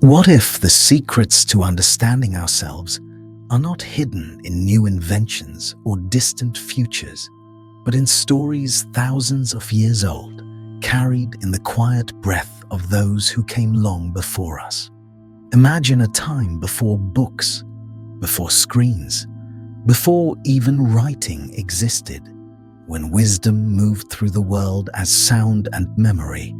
What if the secrets to understanding ourselves are not hidden in new inventions or distant futures, but in stories thousands of years old, carried in the quiet breath of those who came long before us? Imagine a time before books, before screens, before even writing existed, when wisdom moved through the world as sound and memory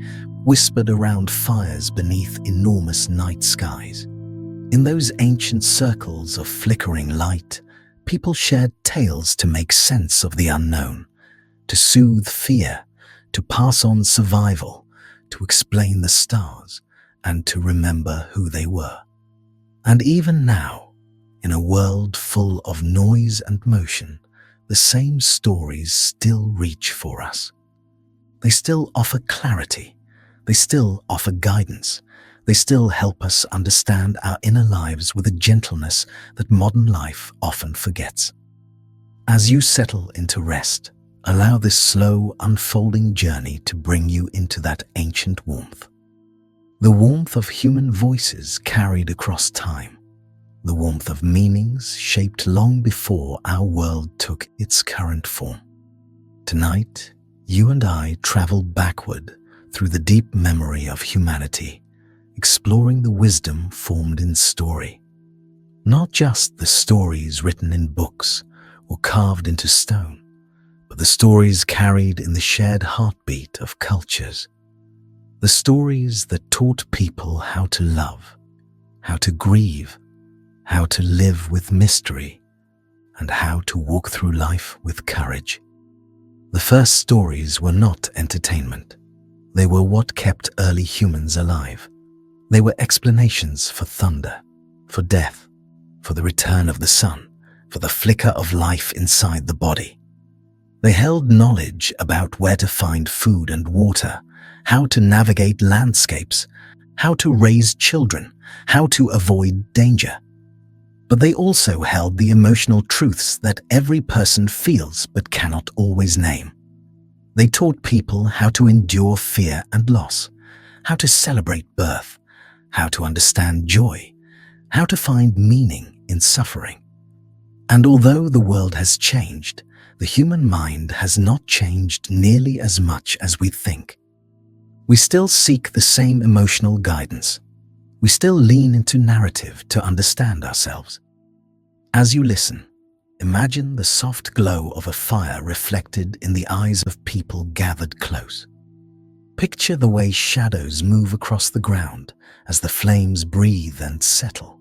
whispered around fires beneath enormous night skies. In those ancient circles of flickering light, people shared tales to make sense of the unknown, to soothe fear, to pass on survival, to explain the stars, and to remember who they were. And even now, in a world full of noise and motion, the same stories still reach for us. They still offer clarity. They still offer guidance. They still help us understand our inner lives with a gentleness that modern life often forgets. As you settle into rest, allow this slow, unfolding journey to bring you into that ancient warmth. The warmth of human voices carried across time. The warmth of meanings shaped long before our world took its current form. Tonight, you and I travel backward through the deep memory of humanity, exploring the wisdom formed in story. Not just the stories written in books or carved into stone, but the stories carried in the shared heartbeat of cultures. The stories that taught people how to love, how to grieve, how to live with mystery, and how to walk through life with courage. The first stories were not entertainment. They were what kept early humans alive. They were explanations for thunder, for death, for the return of the sun, for the flicker of life inside the body. They held knowledge about where to find food and water, how to navigate landscapes, how to raise children, how to avoid danger. But they also held the emotional truths that every person feels but cannot always name. They taught people how to endure fear and loss, how to celebrate birth, how to understand joy, how to find meaning in suffering. And although the world has changed, the human mind has not changed nearly as much as we think. We still seek the same emotional guidance. We still lean into narrative to understand ourselves. As you listen, imagine the soft glow of a fire reflected in the eyes of people gathered close. Picture the way shadows move across the ground as the flames breathe and settle.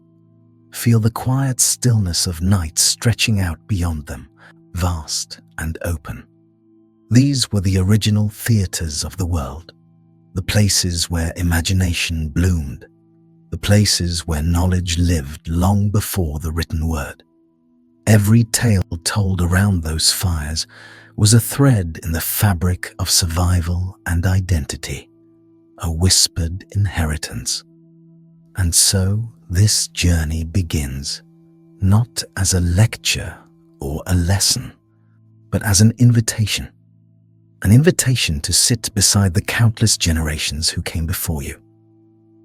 Feel the quiet stillness of night stretching out beyond them, vast and open. These were the original theaters of the world, the places where imagination bloomed, the places where knowledge lived long before the written word. Every tale told around those fires was a thread in the fabric of survival and identity, a whispered inheritance. And so this journey begins, not as a lecture or a lesson, but as an invitation to sit beside the countless generations who came before you,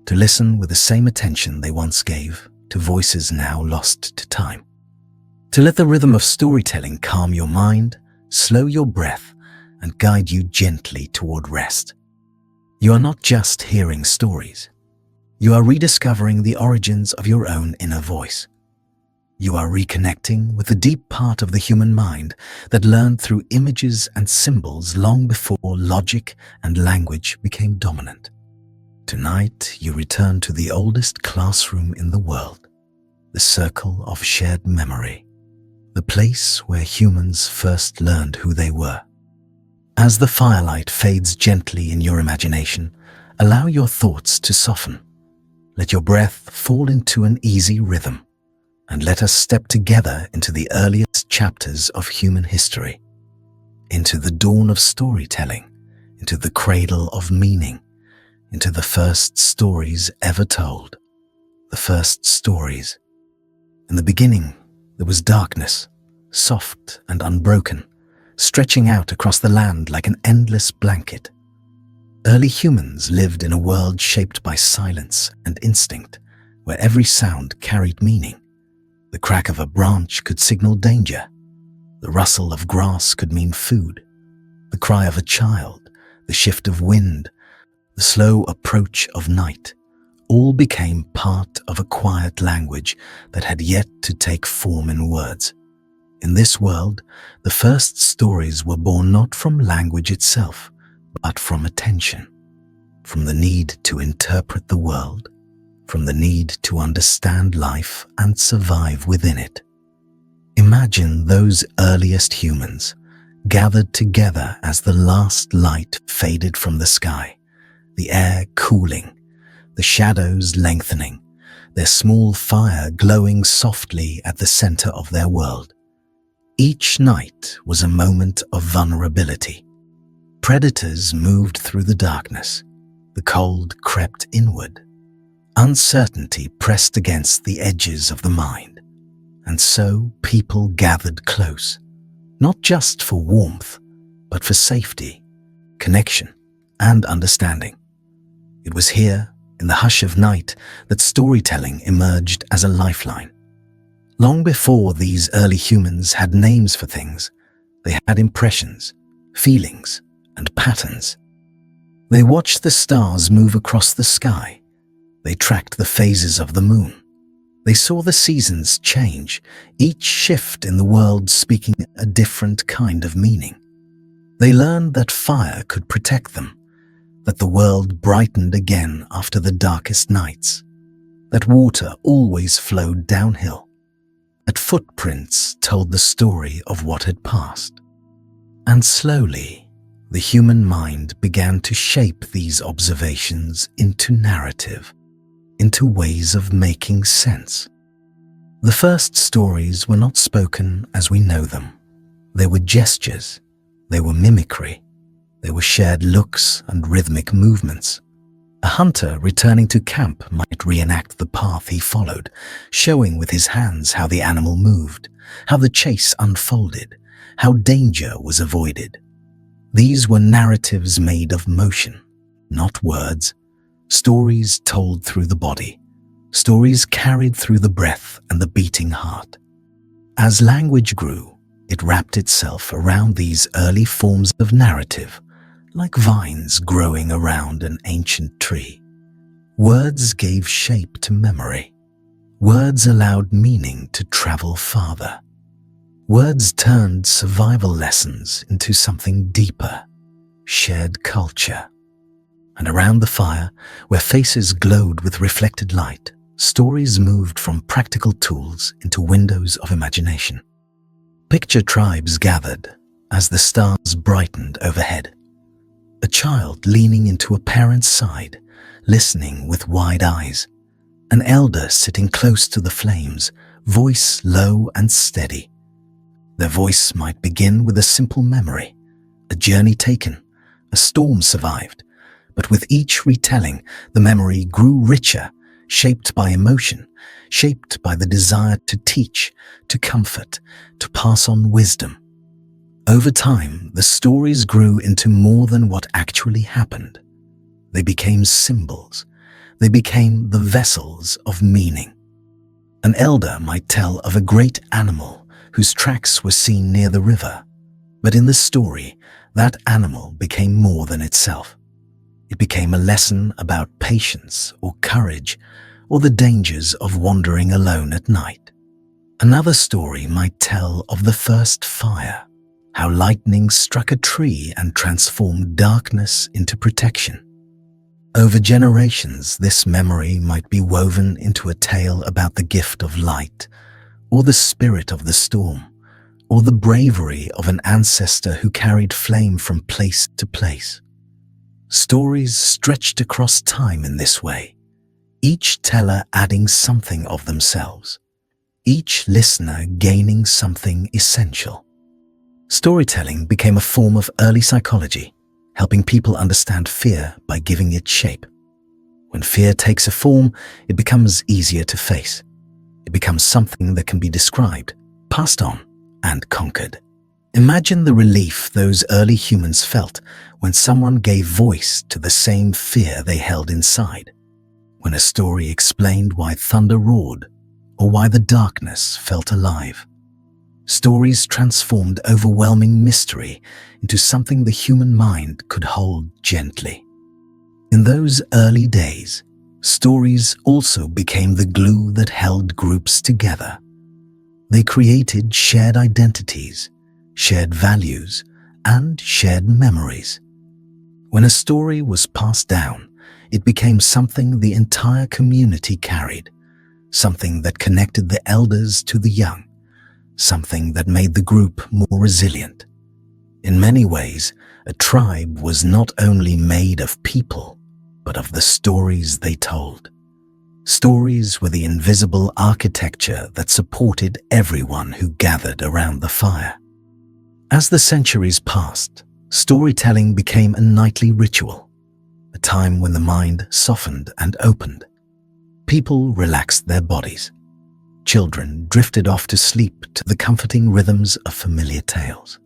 to listen with the same attention they once gave to voices now lost to time. To let the rhythm of storytelling calm your mind, slow your breath, and guide you gently toward rest. You are not just hearing stories. You are rediscovering the origins of your own inner voice. You are reconnecting with the deep part of the human mind that learned through images and symbols long before logic and language became dominant. Tonight, you return to the oldest classroom in the world, the circle of shared memory. The place where humans first learned who they were. As the firelight fades gently in your imagination, allow your thoughts to soften. Let your breath fall into an easy rhythm, and let us step together into the earliest chapters of human history, into the dawn of storytelling, into the cradle of meaning, into the first stories ever told. The first stories. In the beginning, there was darkness, soft and unbroken, stretching out across the land like an endless blanket. Early humans lived in a world shaped by silence and instinct, where every sound carried meaning. The crack of a branch could signal danger. The rustle of grass could mean food. The cry of a child, the shift of wind, the slow approach of night, all became part of a quiet language that had yet to take form in words. In this world, the first stories were born not from language itself, but from attention, from the need to interpret the world, from the need to understand life and survive within it. Imagine those earliest humans gathered together as the last light faded from the sky, the air cooling, the shadows lengthening, their small fire glowing softly at the center of their world. Each night was a moment of vulnerability. Predators moved through the darkness. The cold crept inward. Uncertainty pressed against the edges of the mind. And so people gathered close, not just for warmth, but for safety, connection, and understanding. It was here, in the hush of night, that storytelling emerged as a lifeline. Long before these early humans had names for things, they had impressions, feelings, and patterns. They watched the stars move across the sky. They tracked the phases of the moon. They saw the seasons change, each shift in the world speaking a different kind of meaning. They learned that fire could protect them, that the world brightened again after the darkest nights, that water always flowed downhill, that footprints told the story of what had passed. And slowly, the human mind began to shape these observations into narrative, into ways of making sense. The first stories were not spoken as we know them. They were gestures, they were mimicry, they were shared looks and rhythmic movements. A hunter returning to camp might reenact the path he followed, showing with his hands how the animal moved, how the chase unfolded, how danger was avoided. These were narratives made of motion, not words, stories told through the body, stories carried through the breath and the beating heart. As language grew, it wrapped itself around these early forms of narrative, like vines growing around an ancient tree. Words gave shape to memory. Words allowed meaning to travel farther. Words turned survival lessons into something deeper, shared culture. And around the fire, where faces glowed with reflected light, stories moved from practical tools into windows of imagination. Picture tribes gathered as the stars brightened overhead. A child leaning into a parent's side, listening with wide eyes. An elder sitting close to the flames, voice low and steady. Their voice might begin with a simple memory, a journey taken, a storm survived, but with each retelling, the memory grew richer, shaped by emotion, shaped by the desire to teach, to comfort, to pass on wisdom. Over time, the stories grew into more than what actually happened. They became symbols. They became the vessels of meaning. An elder might tell of a great animal whose tracks were seen near the river, but in the story, that animal became more than itself. It became a lesson about patience or courage or the dangers of wandering alone at night. Another story might tell of the first fire, how lightning struck a tree and transformed darkness into protection. Over generations, this memory might be woven into a tale about the gift of light, or the spirit of the storm, or the bravery of an ancestor who carried flame from place to place. Stories stretched across time in this way, each teller adding something of themselves, each listener gaining something essential. Storytelling became a form of early psychology, helping people understand fear by giving it shape. When fear takes a form, it becomes easier to face. It becomes something that can be described, passed on, and conquered. Imagine the relief those early humans felt when someone gave voice to the same fear they held inside. when a story explained why thunder roared or why the darkness felt alive. Stories transformed overwhelming mystery into something the human mind could hold gently. In those early days, stories also became the glue that held groups together. They created shared identities, shared values, and shared memories. When a story was passed down, it became something the entire community carried, something that connected the elders to the young, something that made the group more resilient. In many ways, a tribe was not only made of people, but of the stories they told. Stories were the invisible architecture that supported everyone who gathered around the fire. As the centuries passed, storytelling became a nightly ritual, a time when the mind softened and opened. People relaxed their bodies. Children drifted off to sleep to the comforting rhythms of familiar tales.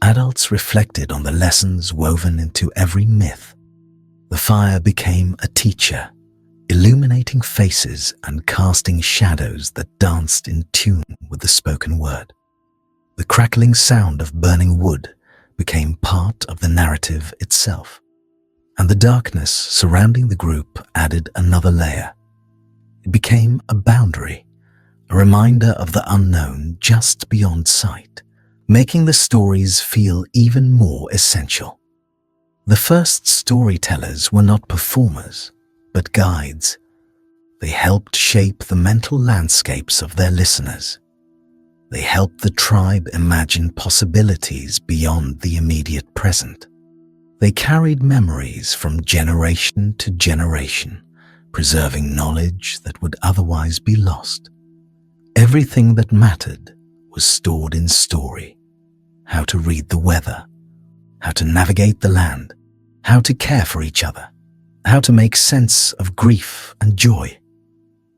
Adults reflected on the lessons woven into every myth. The fire became a teacher, illuminating faces and casting shadows that danced in tune with the spoken word. The crackling sound of burning wood became part of the narrative itself, and the darkness surrounding the group added another layer. It became a boundary, a reminder of the unknown just beyond sight, making the stories feel even more essential. The first storytellers were not performers, but guides. They helped shape the mental landscapes of their listeners. They helped the tribe imagine possibilities beyond the immediate present. They carried memories from generation to generation, preserving knowledge that would otherwise be lost. Everything that mattered was stored in story. How to read the weather, how to navigate the land, how to care for each other, how to make sense of grief and joy.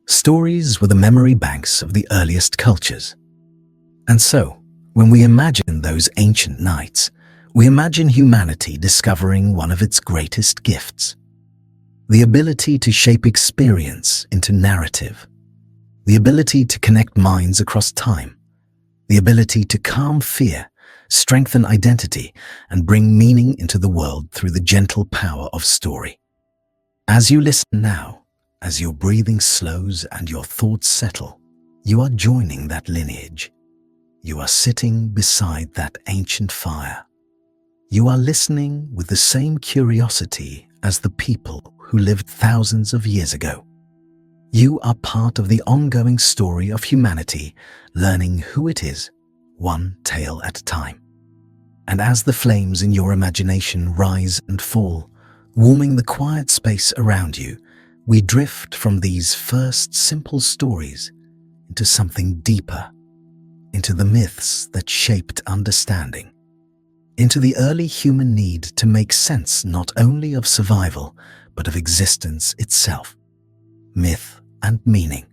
Stories were the memory banks of the earliest cultures. And so, when we imagine those ancient nights, we imagine humanity discovering one of its greatest gifts: the ability to shape experience into narrative, the ability to connect minds across time, the ability to calm fear, strengthen identity, and bring meaning into the world through the gentle power of story. As you listen now, as your breathing slows and your thoughts settle, you are joining that lineage. You are sitting beside that ancient fire. You are listening with the same curiosity as the people who lived thousands of years ago. You are part of the ongoing story of humanity, learning who it is, one tale at a time. And as the flames in your imagination rise and fall, warming the quiet space around you, we drift from these first simple stories into something deeper, into the myths that shaped understanding, into the early human need to make sense not only of survival, but of existence itself. Myth and meaning.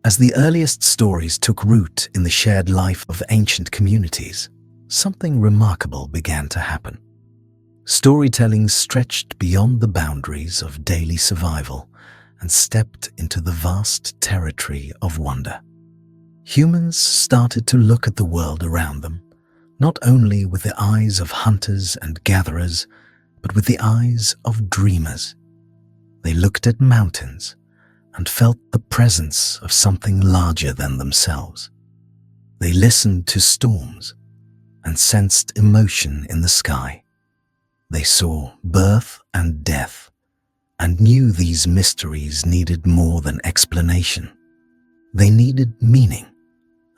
As the earliest stories took root in the shared life of ancient communities, something remarkable began to happen. Storytelling stretched beyond the boundaries of daily survival and stepped into the vast territory of wonder. Humans started to look at the world around them, not only with the eyes of hunters and gatherers, but with the eyes of dreamers. They looked at mountains and felt the presence of something larger than themselves. They listened to storms and sensed emotion in the sky. They saw birth and death and knew these mysteries needed more than explanation. They needed meaning,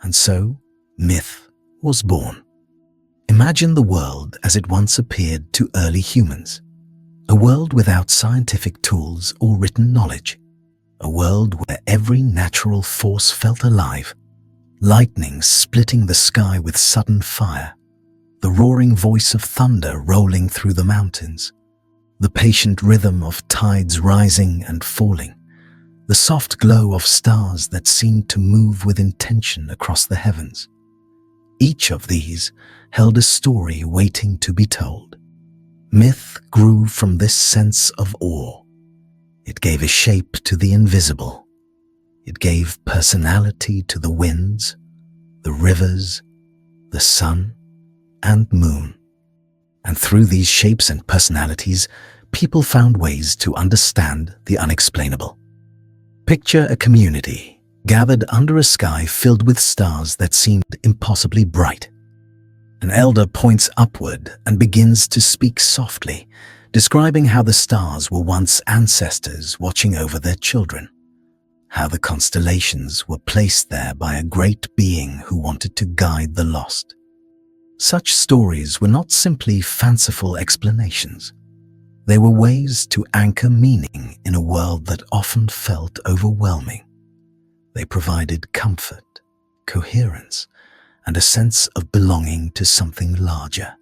and so myth was born. Imagine the world as it once appeared to early humans, a world without scientific tools or written knowledge, a world where every natural force felt alive, lightning splitting the sky with sudden fire, the roaring voice of thunder rolling through the mountains, the patient rhythm of tides rising and falling, the soft glow of stars that seemed to move with intention across the heavens. Each of these held a story waiting to be told. Myth grew from this sense of awe. It gave a shape to the invisible. It gave personality to the winds, the rivers, the sun, and moon. And through these shapes and personalities, people found ways to understand the unexplainable. Picture a community gathered under a sky filled with stars that seemed impossibly bright. An elder points upward and begins to speak softly, describing how the stars were once ancestors watching over their children, how the constellations were placed there by a great being who wanted to guide the lost. Such stories were not simply fanciful explanations. They were ways to anchor meaning in a world that often felt overwhelming. They provided comfort, coherence, and a sense of belonging to something larger.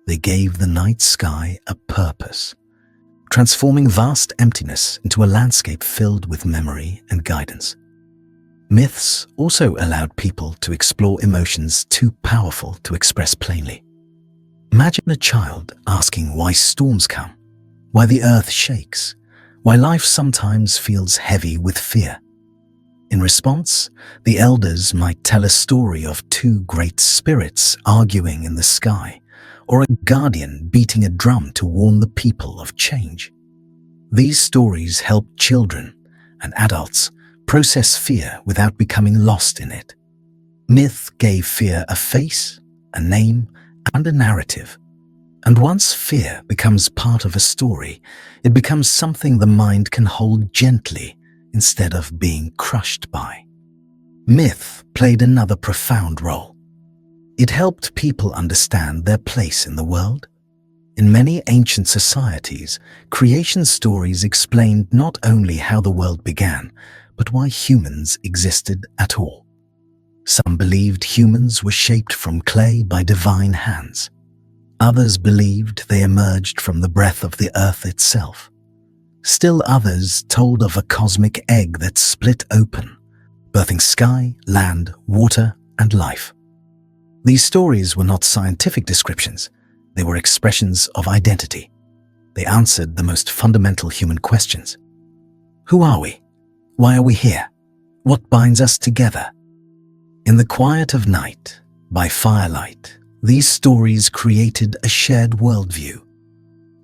They gave the night sky a purpose, transforming vast emptiness into a landscape filled with memory and guidance. Myths also allowed people to explore emotions too powerful to express plainly. Imagine a child asking why storms come, why the earth shakes, why life sometimes feels heavy with fear. In response, the elders might tell a story of two great spirits arguing in the sky, or a guardian beating a drum to warn the people of change. These stories helped children and adults process fear without becoming lost in it. Myth gave fear a face, a name, and a narrative. And once fear becomes part of a story, it becomes something the mind can hold gently instead of being crushed by. Myth played another profound role. It helped people understand their place in the world. In many ancient societies, creation stories explained not only how the world began, but why humans existed at all. Some believed humans were shaped from clay by divine hands. Others believed they emerged from the breath of the earth itself. Still others told of a cosmic egg that split open, birthing sky, land, water, and life. These stories were not scientific descriptions. They were expressions of identity. They answered the most fundamental human questions. Who are we? Why are we here? What binds us together? In the quiet of night, by firelight, these stories created a shared worldview.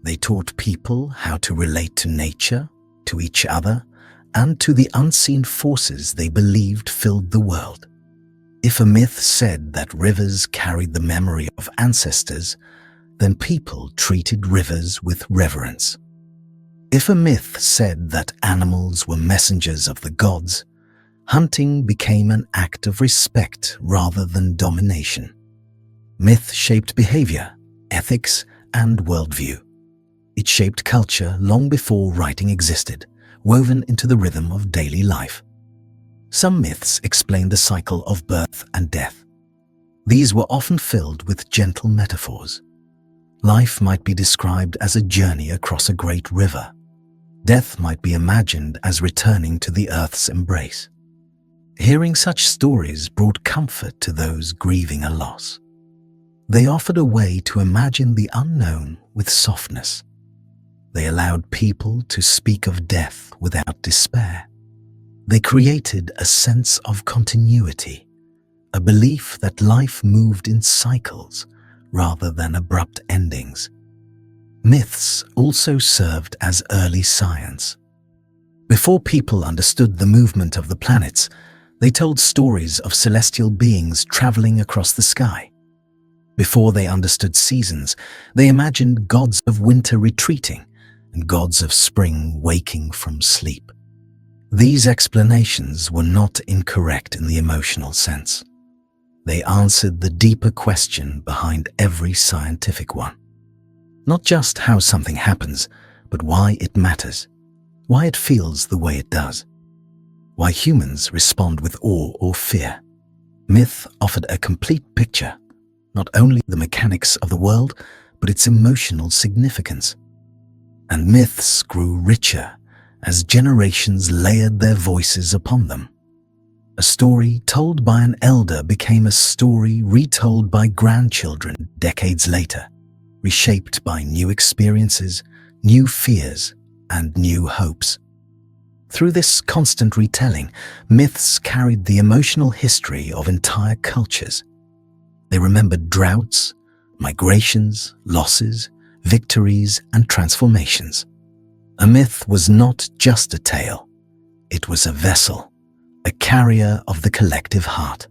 They taught people how to relate to nature, to each other, and to the unseen forces they believed filled the world. If a myth said that rivers carried the memory of ancestors, then people treated rivers with reverence. If a myth said that animals were messengers of the gods, hunting became an act of respect rather than domination. Myth shaped behavior, ethics, and worldview. It shaped culture long before writing existed, woven into the rhythm of daily life. Some myths explained the cycle of birth and death. These were often filled with gentle metaphors. Life might be described as a journey across a great river. Death might be imagined as returning to the earth's embrace. Hearing such stories brought comfort to those grieving a loss. They offered a way to imagine the unknown with softness. They allowed people to speak of death without despair. They created a sense of continuity, a belief that life moved in cycles rather than abrupt endings. Myths also served as early science. Before people understood the movement of the planets, they told stories of celestial beings traveling across the sky. Before they understood seasons, they imagined gods of winter retreating and gods of spring waking from sleep. These explanations were not incorrect in the emotional sense. They answered the deeper question behind every scientific one. Not just how something happens, but why it matters, why it feels the way it does, why humans respond with awe or fear. Myth offered a complete picture, not only the mechanics of the world, but its emotional significance. And myths grew richer as generations layered their voices upon them. A story told by an elder became a story retold by grandchildren decades later, reshaped by new experiences, new fears, and new hopes. Through this constant retelling, myths carried the emotional history of entire cultures. They remembered droughts, migrations, losses, victories, and transformations. A myth was not just a tale, it was a vessel, a carrier of the collective heart.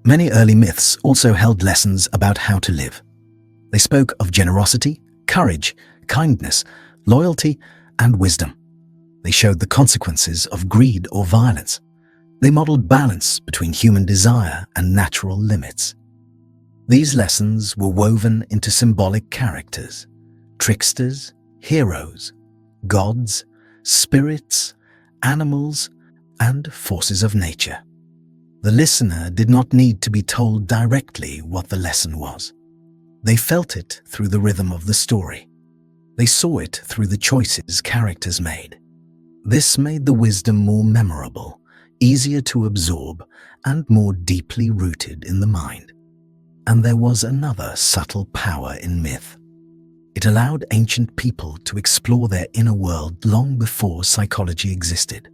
Many early myths also held lessons about how to live. They spoke of generosity, courage, kindness, loyalty, and wisdom. They showed the consequences of greed or violence. They modeled balance between human desire and natural limits. These lessons were woven into symbolic characters, tricksters, heroes, gods, spirits, animals, and forces of nature. The listener did not need to be told directly what the lesson was. They felt it through the rhythm of the story. They saw it through the choices characters made. This made the wisdom more memorable, easier to absorb, and more deeply rooted in the mind. And there was another subtle power in myth. It allowed ancient people to explore their inner world long before psychology existed.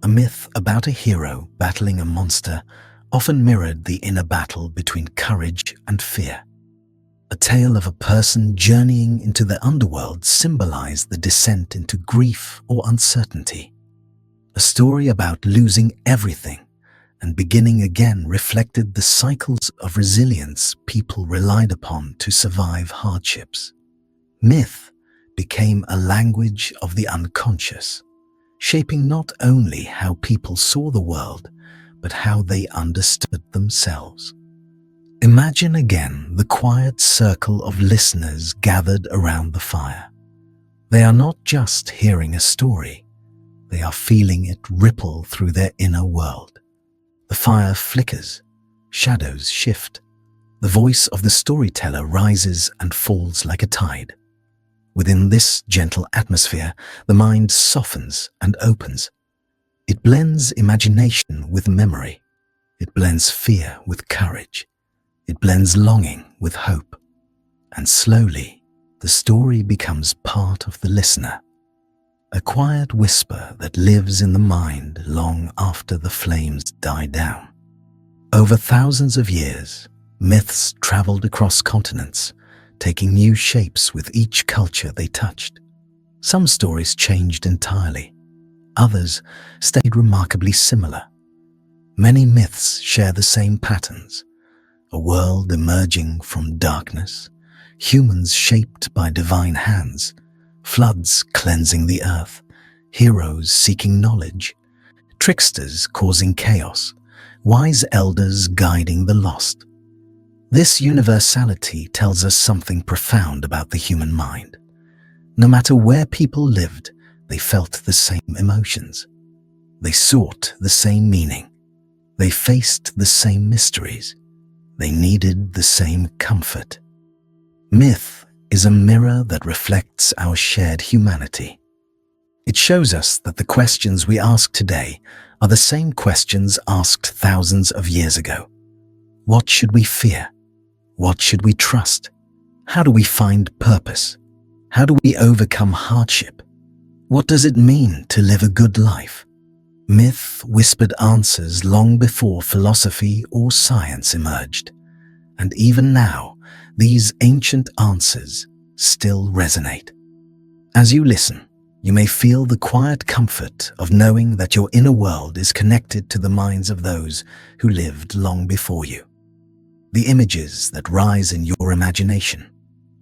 A myth about a hero battling a monster often mirrored the inner battle between courage and fear. A tale of a person journeying into the underworld symbolized the descent into grief or uncertainty. A story about losing everything and beginning again reflected the cycles of resilience people relied upon to survive hardships. Myth became a language of the unconscious, shaping not only how people saw the world, but how they understood themselves. Imagine again the quiet circle of listeners gathered around the fire. They are not just hearing a story, they are feeling it ripple through their inner world. The fire flickers, shadows shift. The voice of the storyteller rises and falls like a tide. Within this gentle atmosphere, the mind softens and opens. It blends imagination with memory. It blends fear with courage. It blends longing with hope. And slowly, the story becomes part of the listener. A quiet whisper that lives in the mind long after the flames die down. Over thousands of years, myths traveled across continents, taking new shapes with each culture they touched. Some stories changed entirely. Others stayed remarkably similar. Many myths share the same patterns. A world emerging from darkness, humans shaped by divine hands, floods cleansing the earth, heroes seeking knowledge, tricksters causing chaos, wise elders guiding the lost. This universality tells us something profound about the human mind. No matter where people lived, they felt the same emotions. They sought the same meaning. They faced the same mysteries. They needed the same comfort. Myth is a mirror that reflects our shared humanity. It shows us that the questions we ask today are the same questions asked thousands of years ago. What should we fear? What should we trust? How do we find purpose? How do we overcome hardship? What does it mean to live a good life? Myth whispered answers long before philosophy or science emerged. And even now, these ancient answers still resonate. As you listen, you may feel the quiet comfort of knowing that your inner world is connected to the minds of those who lived long before you. The images that rise in your imagination,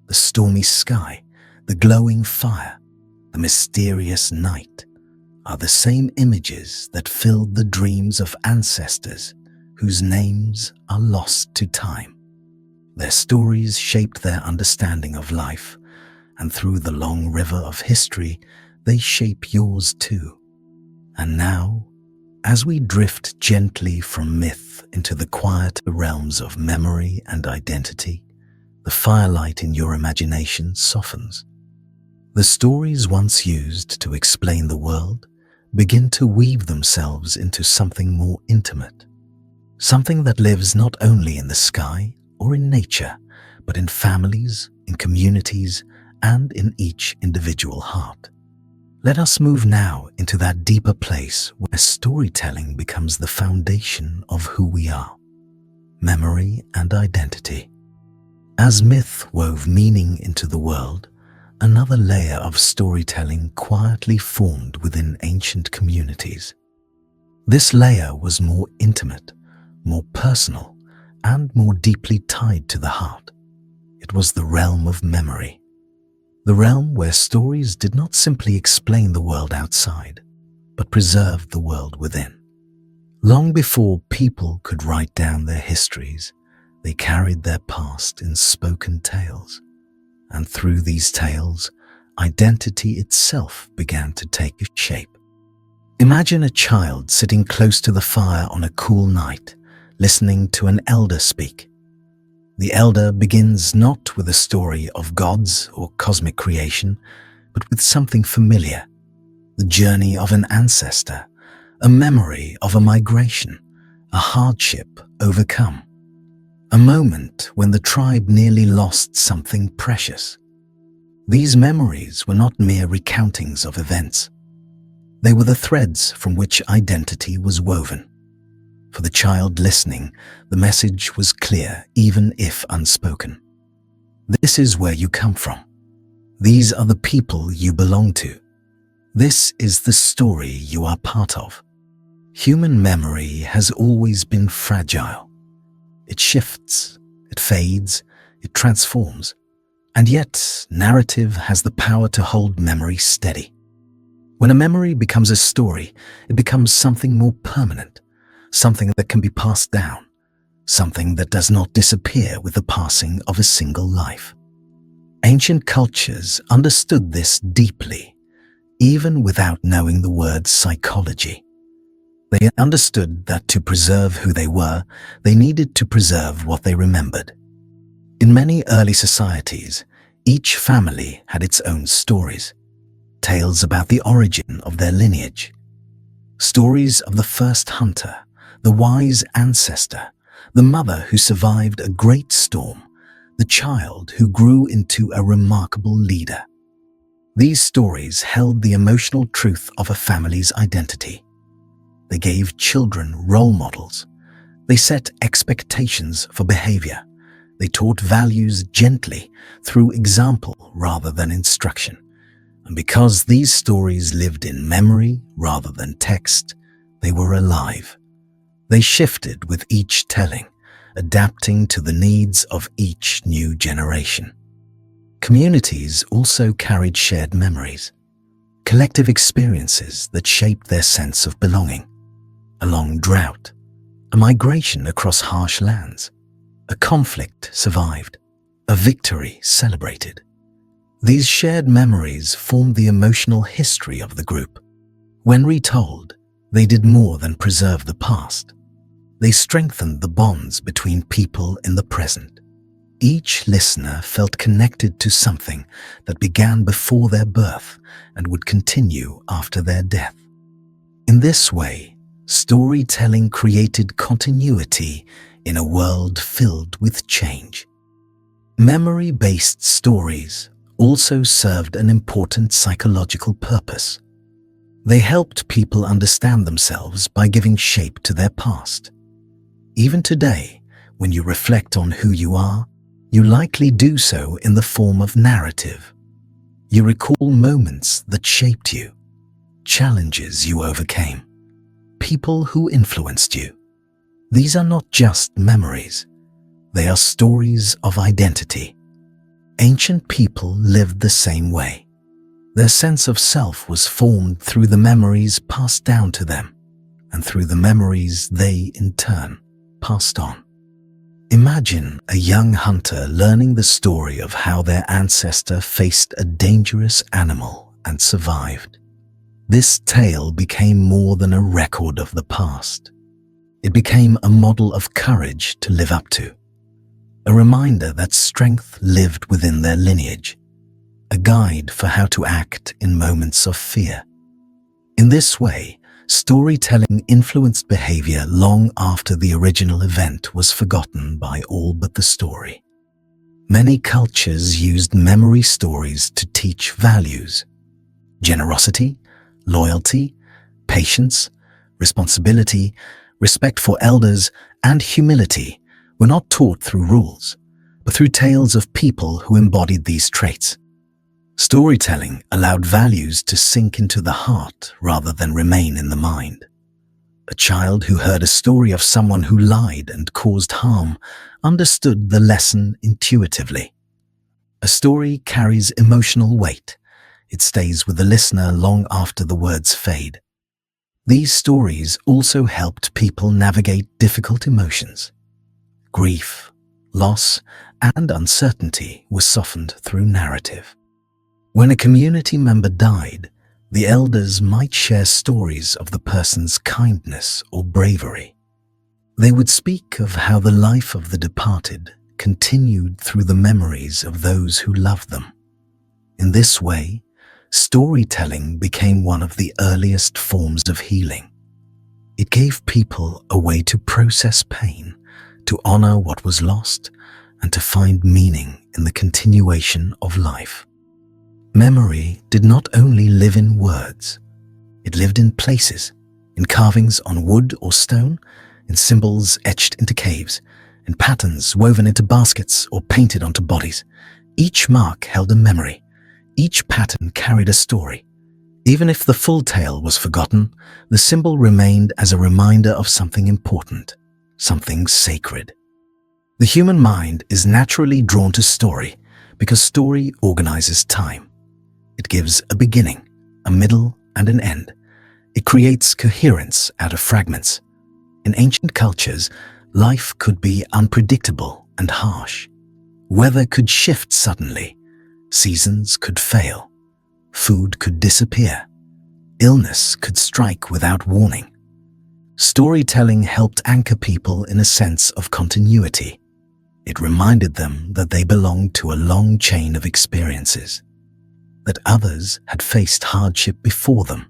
the stormy sky, the glowing fire, the mysterious night, are the same images that filled the dreams of ancestors whose names are lost to time. Their stories shaped their understanding of life, and through the long river of history, they shape yours too. And now, as we drift gently from myth into the quiet realms of memory and identity, the firelight in your imagination softens. The stories once used to explain the world begin to weave themselves into something more intimate, something that lives not only in the sky or in nature, but in families, in communities, and in each individual heart. Let us move now into that deeper place where storytelling becomes the foundation of who we are, memory and identity. As myth wove meaning into the world, another layer of storytelling quietly formed within ancient communities. This layer was more intimate, more personal, and more deeply tied to the heart. It was the realm of memory, the realm where stories did not simply explain the world outside, but preserved the world within. Long before people could write down their histories, they carried their past in spoken tales. And through these tales, identity itself began to take shape. Imagine a child sitting close to the fire on a cool night, listening to an elder speak. The elder begins not with a story of gods or cosmic creation, but with something familiar, the journey of an ancestor, a memory of a migration, a hardship overcome, a moment when the tribe nearly lost something precious. These memories were not mere recountings of events. They were the threads from which identity was woven. For the child listening, the message was clear, even if unspoken. This is where you come from. These are the people you belong to. This is the story you are part of. Human memory has always been fragile. It shifts, it fades, it transforms. And yet, narrative has the power to hold memory steady. When a memory becomes a story, it becomes something more permanent, something that can be passed down, something that does not disappear with the passing of a single life. Ancient cultures understood this deeply, even without knowing the word psychology. They understood that to preserve who they were, they needed to preserve what they remembered. In many early societies, each family had its own stories, tales about the origin of their lineage, stories of the first hunter, the wise ancestor, the mother who survived a great storm, the child who grew into a remarkable leader. These stories held the emotional truth of a family's identity. They gave children role models. They set expectations for behavior. They taught values gently through example rather than instruction. And because these stories lived in memory rather than text, they were alive. They shifted with each telling, adapting to the needs of each new generation. Communities also carried shared memories, collective experiences that shaped their sense of belonging. A long drought, a migration across harsh lands, a conflict survived, a victory celebrated. These shared memories formed the emotional history of the group. When retold, they did more than preserve the past. They strengthened the bonds between people in the present. Each listener felt connected to something that began before their birth and would continue after their death. In this way, storytelling created continuity in a world filled with change. Memory-based stories also served an important psychological purpose. They helped people understand themselves by giving shape to their past. Even today, when you reflect on who you are, you likely do so in the form of narrative. You recall moments that shaped you, challenges you overcame, people who influenced you. These are not just memories. They are stories of identity. Ancient people lived the same way. Their sense of self was formed through the memories passed down to them, and through the memories they, in turn, passed on. Imagine a young hunter learning the story of how their ancestor faced a dangerous animal and survived. This tale became more than a record of the past. It became a model of courage to live up to, a reminder that strength lived within their lineage, a guide for how to act in moments of fear. In this way, storytelling influenced behavior long after the original event was forgotten by all but the story. Many cultures used memory stories to teach values. Generosity, loyalty, patience, responsibility, respect for elders, and humility were not taught through rules, but through tales of people who embodied these traits. Storytelling allowed values to sink into the heart rather than remain in the mind. A child who heard a story of someone who lied and caused harm understood the lesson intuitively. A story carries emotional weight. It stays with the listener long after the words fade. These stories also helped people navigate difficult emotions. Grief, loss, and uncertainty were softened through narrative. When a community member died, the elders might share stories of the person's kindness or bravery. They would speak of how the life of the departed continued through the memories of those who loved them. In this way, storytelling became one of the earliest forms of healing. It gave people a way to process pain, to honor what was lost, and to find meaning in the continuation of life. Memory did not only live in words, it lived in places, in carvings on wood or stone, in symbols etched into caves, in patterns woven into baskets or painted onto bodies. Each mark held a memory. Each pattern carried a story. Even if the full tale was forgotten, the symbol remained as a reminder of something important, something sacred. The human mind is naturally drawn to story because story organizes time. It gives a beginning, a middle, and an end. It creates coherence out of fragments. In ancient cultures, life could be unpredictable and harsh. Weather could shift suddenly. Seasons could fail. Food could disappear. Illness could strike without warning. Storytelling helped anchor people in a sense of continuity. It reminded them that they belonged to a long chain of experiences, that others had faced hardship before them,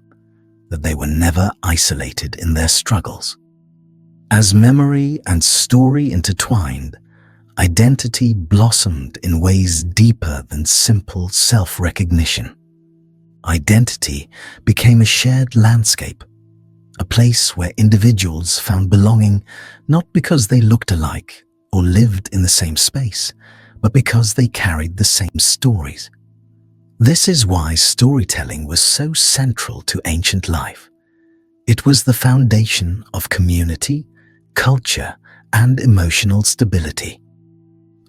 that they were never isolated in their struggles. As memory and story intertwined, identity blossomed in ways deeper than simple self-recognition. Identity became a shared landscape, a place where individuals found belonging not because they looked alike or lived in the same space, but because they carried the same stories. This is why storytelling was so central to ancient life. It was the foundation of community, culture, and emotional stability.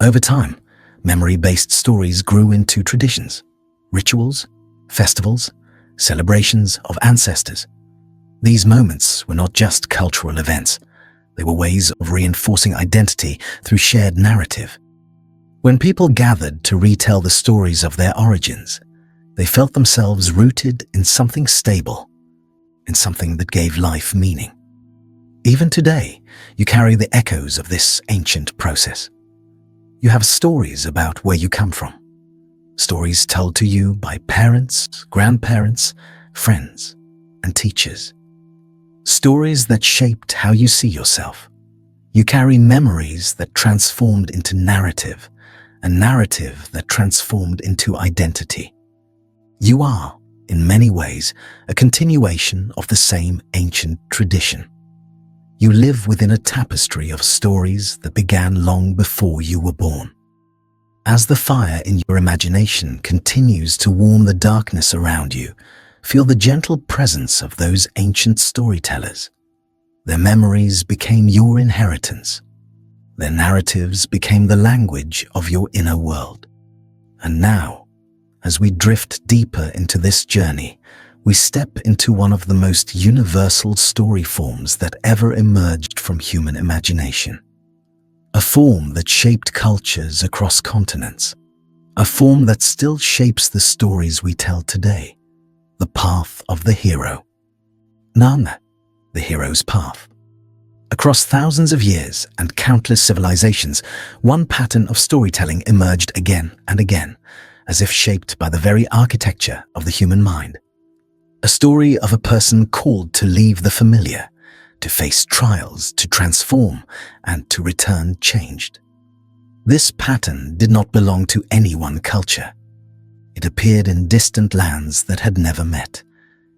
Over time, memory-based stories grew into traditions, rituals, festivals, celebrations of ancestors. These moments were not just cultural events. They were ways of reinforcing identity through shared narrative. When people gathered to retell the stories of their origins, they felt themselves rooted in something stable, in something that gave life meaning. Even today, you carry the echoes of this ancient process. You have stories about where you come from, stories told to you by parents, grandparents, friends, and teachers. Stories that shaped how you see yourself. You carry memories that transformed into narrative, a narrative that transformed into identity. You are, in many ways, a continuation of the same ancient tradition. You live within a tapestry of stories that began long before you were born. As the fire in your imagination continues to warm the darkness around you, feel the gentle presence of those ancient storytellers. Their memories became your inheritance. Their narratives became the language of your inner world. And now, as we drift deeper into this journey, we step into one of the most universal story forms that ever emerged from human imagination. A form that shaped cultures across continents. A form that still shapes the stories we tell today. The path of the hero. Narn, the hero's path. Across thousands of years and countless civilizations, one pattern of storytelling emerged again and again, as if shaped by the very architecture of the human mind. A story of a person called to leave the familiar, to face trials, to transform, and to return changed. This pattern did not belong to any one culture. It appeared in distant lands that had never met.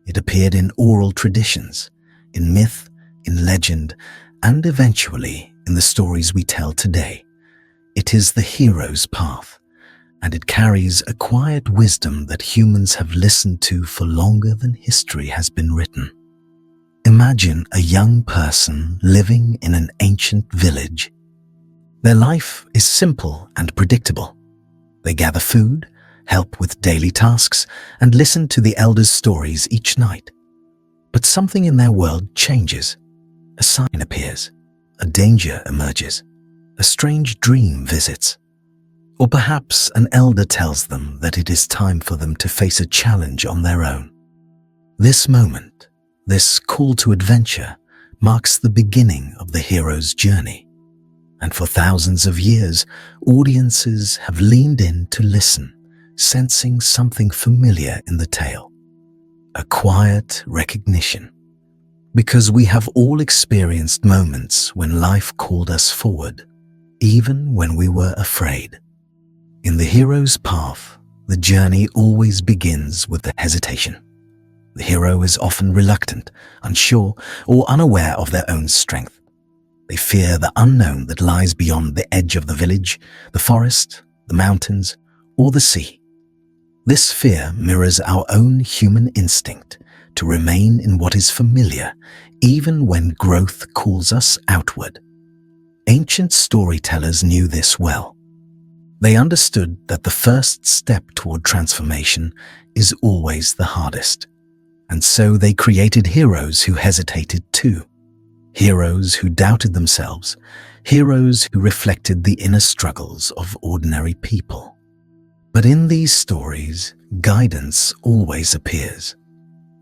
It appeared in oral traditions, in myth, in legend, and eventually in the stories we tell today. It is the hero's path, and it carries a quiet wisdom that humans have listened to for longer than history has been written. Imagine a young person living in an ancient village. Their life is simple and predictable. They gather food, help with daily tasks, and listen to the elders' stories each night. But something in their world changes. A sign appears, a danger emerges, a strange dream visits. Or perhaps an elder tells them that it is time for them to face a challenge on their own. This moment, this call to adventure, marks the beginning of the hero's journey. And for thousands of years, audiences have leaned in to listen, sensing something familiar in the tale. A quiet recognition. Because we have all experienced moments when life called us forward, even when we were afraid. In the hero's path, the journey always begins with the hesitation. The hero is often reluctant, unsure, or unaware of their own strength. They fear the unknown that lies beyond the edge of the village, the forest, the mountains, or the sea. This fear mirrors our own human instinct to remain in what is familiar, even when growth calls us outward. Ancient storytellers knew this well. They understood that the first step toward transformation is always the hardest. And so they created heroes who hesitated too. Heroes who doubted themselves. Heroes who reflected the inner struggles of ordinary people. But in these stories, guidance always appears.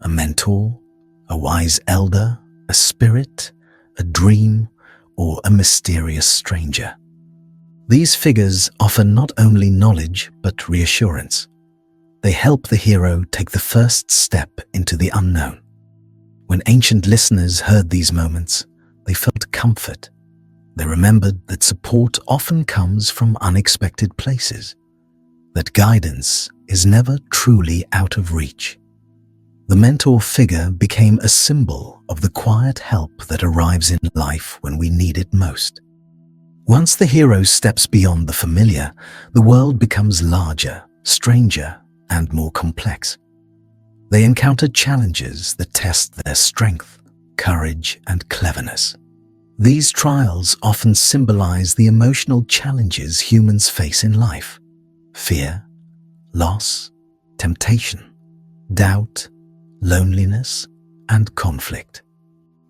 A mentor, a wise elder, a spirit, a dream, or a mysterious stranger. These figures offer not only knowledge but reassurance. They help the hero take the first step into the unknown. When ancient listeners heard these moments, they felt comfort. They remembered that support often comes from unexpected places, that guidance is never truly out of reach. The mentor figure became a symbol of the quiet help that arrives in life when we need it most. Once the hero steps beyond the familiar, the world becomes larger, stranger, and more complex. They encounter challenges that test their strength, courage, and cleverness. These trials often symbolize the emotional challenges humans face in life: fear, loss, temptation, doubt, loneliness, and conflict.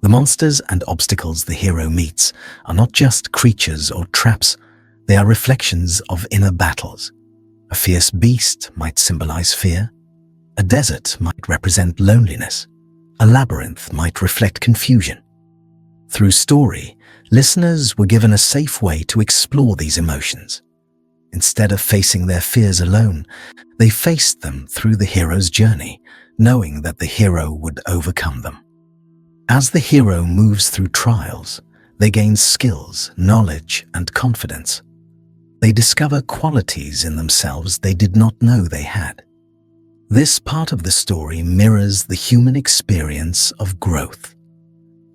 The monsters and obstacles the hero meets are not just creatures or traps, they are reflections of inner battles. A fierce beast might symbolize fear. A desert might represent loneliness. A labyrinth might reflect confusion. Through story, listeners were given a safe way to explore these emotions. Instead of facing their fears alone, they faced them through the hero's journey, knowing that the hero would overcome them. As the hero moves through trials, they gain skills, knowledge, and confidence. They discover qualities in themselves they did not know they had. This part of the story mirrors the human experience of growth.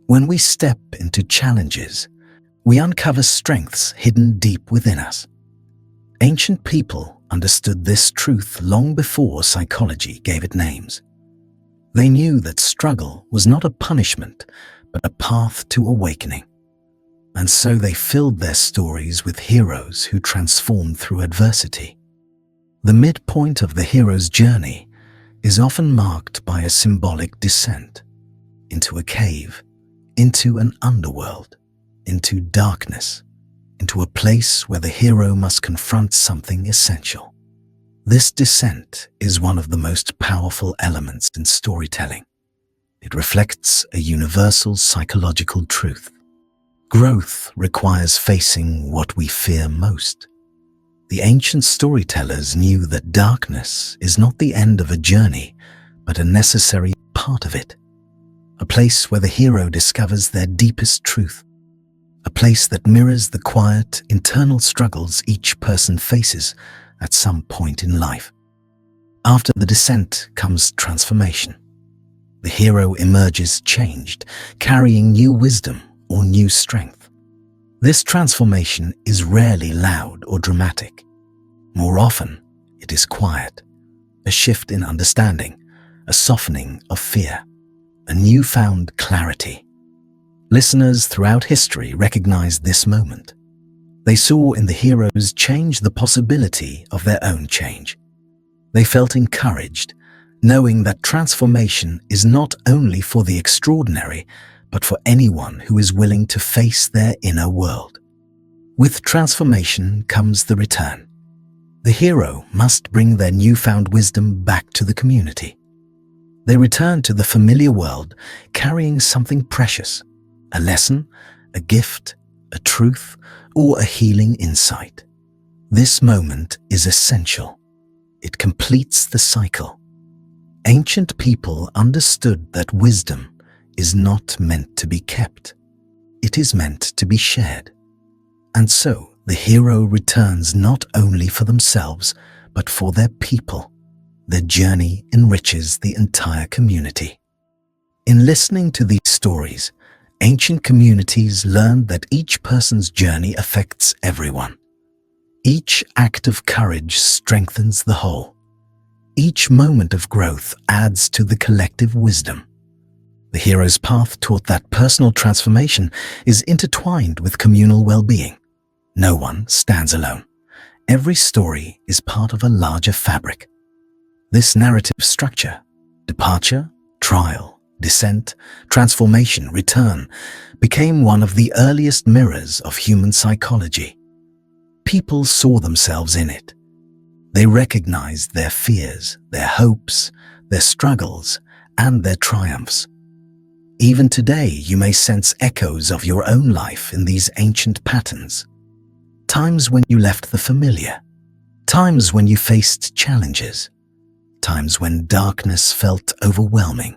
When we step into challenges, we uncover strengths hidden deep within us. Ancient people understood this truth long before psychology gave it names. They knew that struggle was not a punishment, but a path to awakening. And so they filled their stories with heroes who transformed through adversity. The midpoint of the hero's journey is often marked by a symbolic descent into a cave, into an underworld, into darkness, into a place where the hero must confront something essential. This descent is one of the most powerful elements in storytelling. It reflects a universal psychological truth. Growth requires facing what we fear most. The ancient storytellers knew that darkness is not the end of a journey, but a necessary part of it. A place where the hero discovers their deepest truth. A place that mirrors the quiet, internal struggles each person faces at some point in life. After the descent comes transformation. The hero emerges changed, carrying new wisdom or new strength. This transformation is rarely loud or dramatic. More often, it is quiet, a shift in understanding, a softening of fear, a newfound clarity. Listeners throughout history recognized this moment. They saw in the hero's change the possibility of their own change. They felt encouraged, knowing that transformation is not only for the extraordinary, but for anyone who is willing to face their inner world. With transformation comes the return. The hero must bring their newfound wisdom back to the community. They return to the familiar world carrying something precious, a lesson, a gift, a truth, or a healing insight. This moment is essential. It completes the cycle. Ancient people understood that wisdom is not meant to be kept. It is meant to be shared. And so the hero returns not only for themselves, but for their people. Their journey enriches the entire community. In listening to these stories, ancient communities learned that each person's journey affects everyone. Each act of courage strengthens the whole. Each moment of growth adds to the collective wisdom. The hero's path taught that personal transformation is intertwined with communal well-being. No one stands alone. Every story is part of a larger fabric. This narrative structure, departure, trial, descent, transformation, return, became one of the earliest mirrors of human psychology. People saw themselves in it. They recognized their fears, their hopes, their struggles, and their triumphs. Even today, you may sense echoes of your own life in these ancient patterns. Times when you left the familiar, times when you faced challenges, times when darkness felt overwhelming,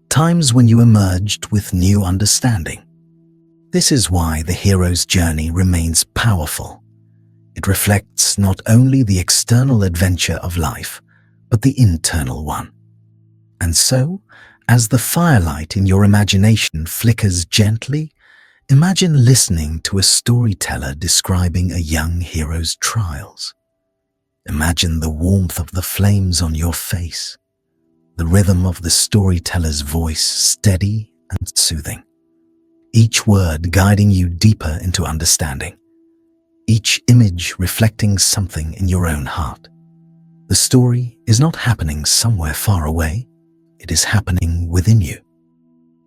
times when you emerged with new understanding. This is why the hero's journey remains powerful. It reflects not only the external adventure of life, but the internal one. And so, as the firelight in your imagination flickers gently, imagine listening to a storyteller describing a young hero's trials. Imagine the warmth of the flames on your face, the rhythm of the storyteller's voice steady and soothing, each word guiding you deeper into understanding, each image reflecting something in your own heart. The story is not happening somewhere far away, it is happening within you.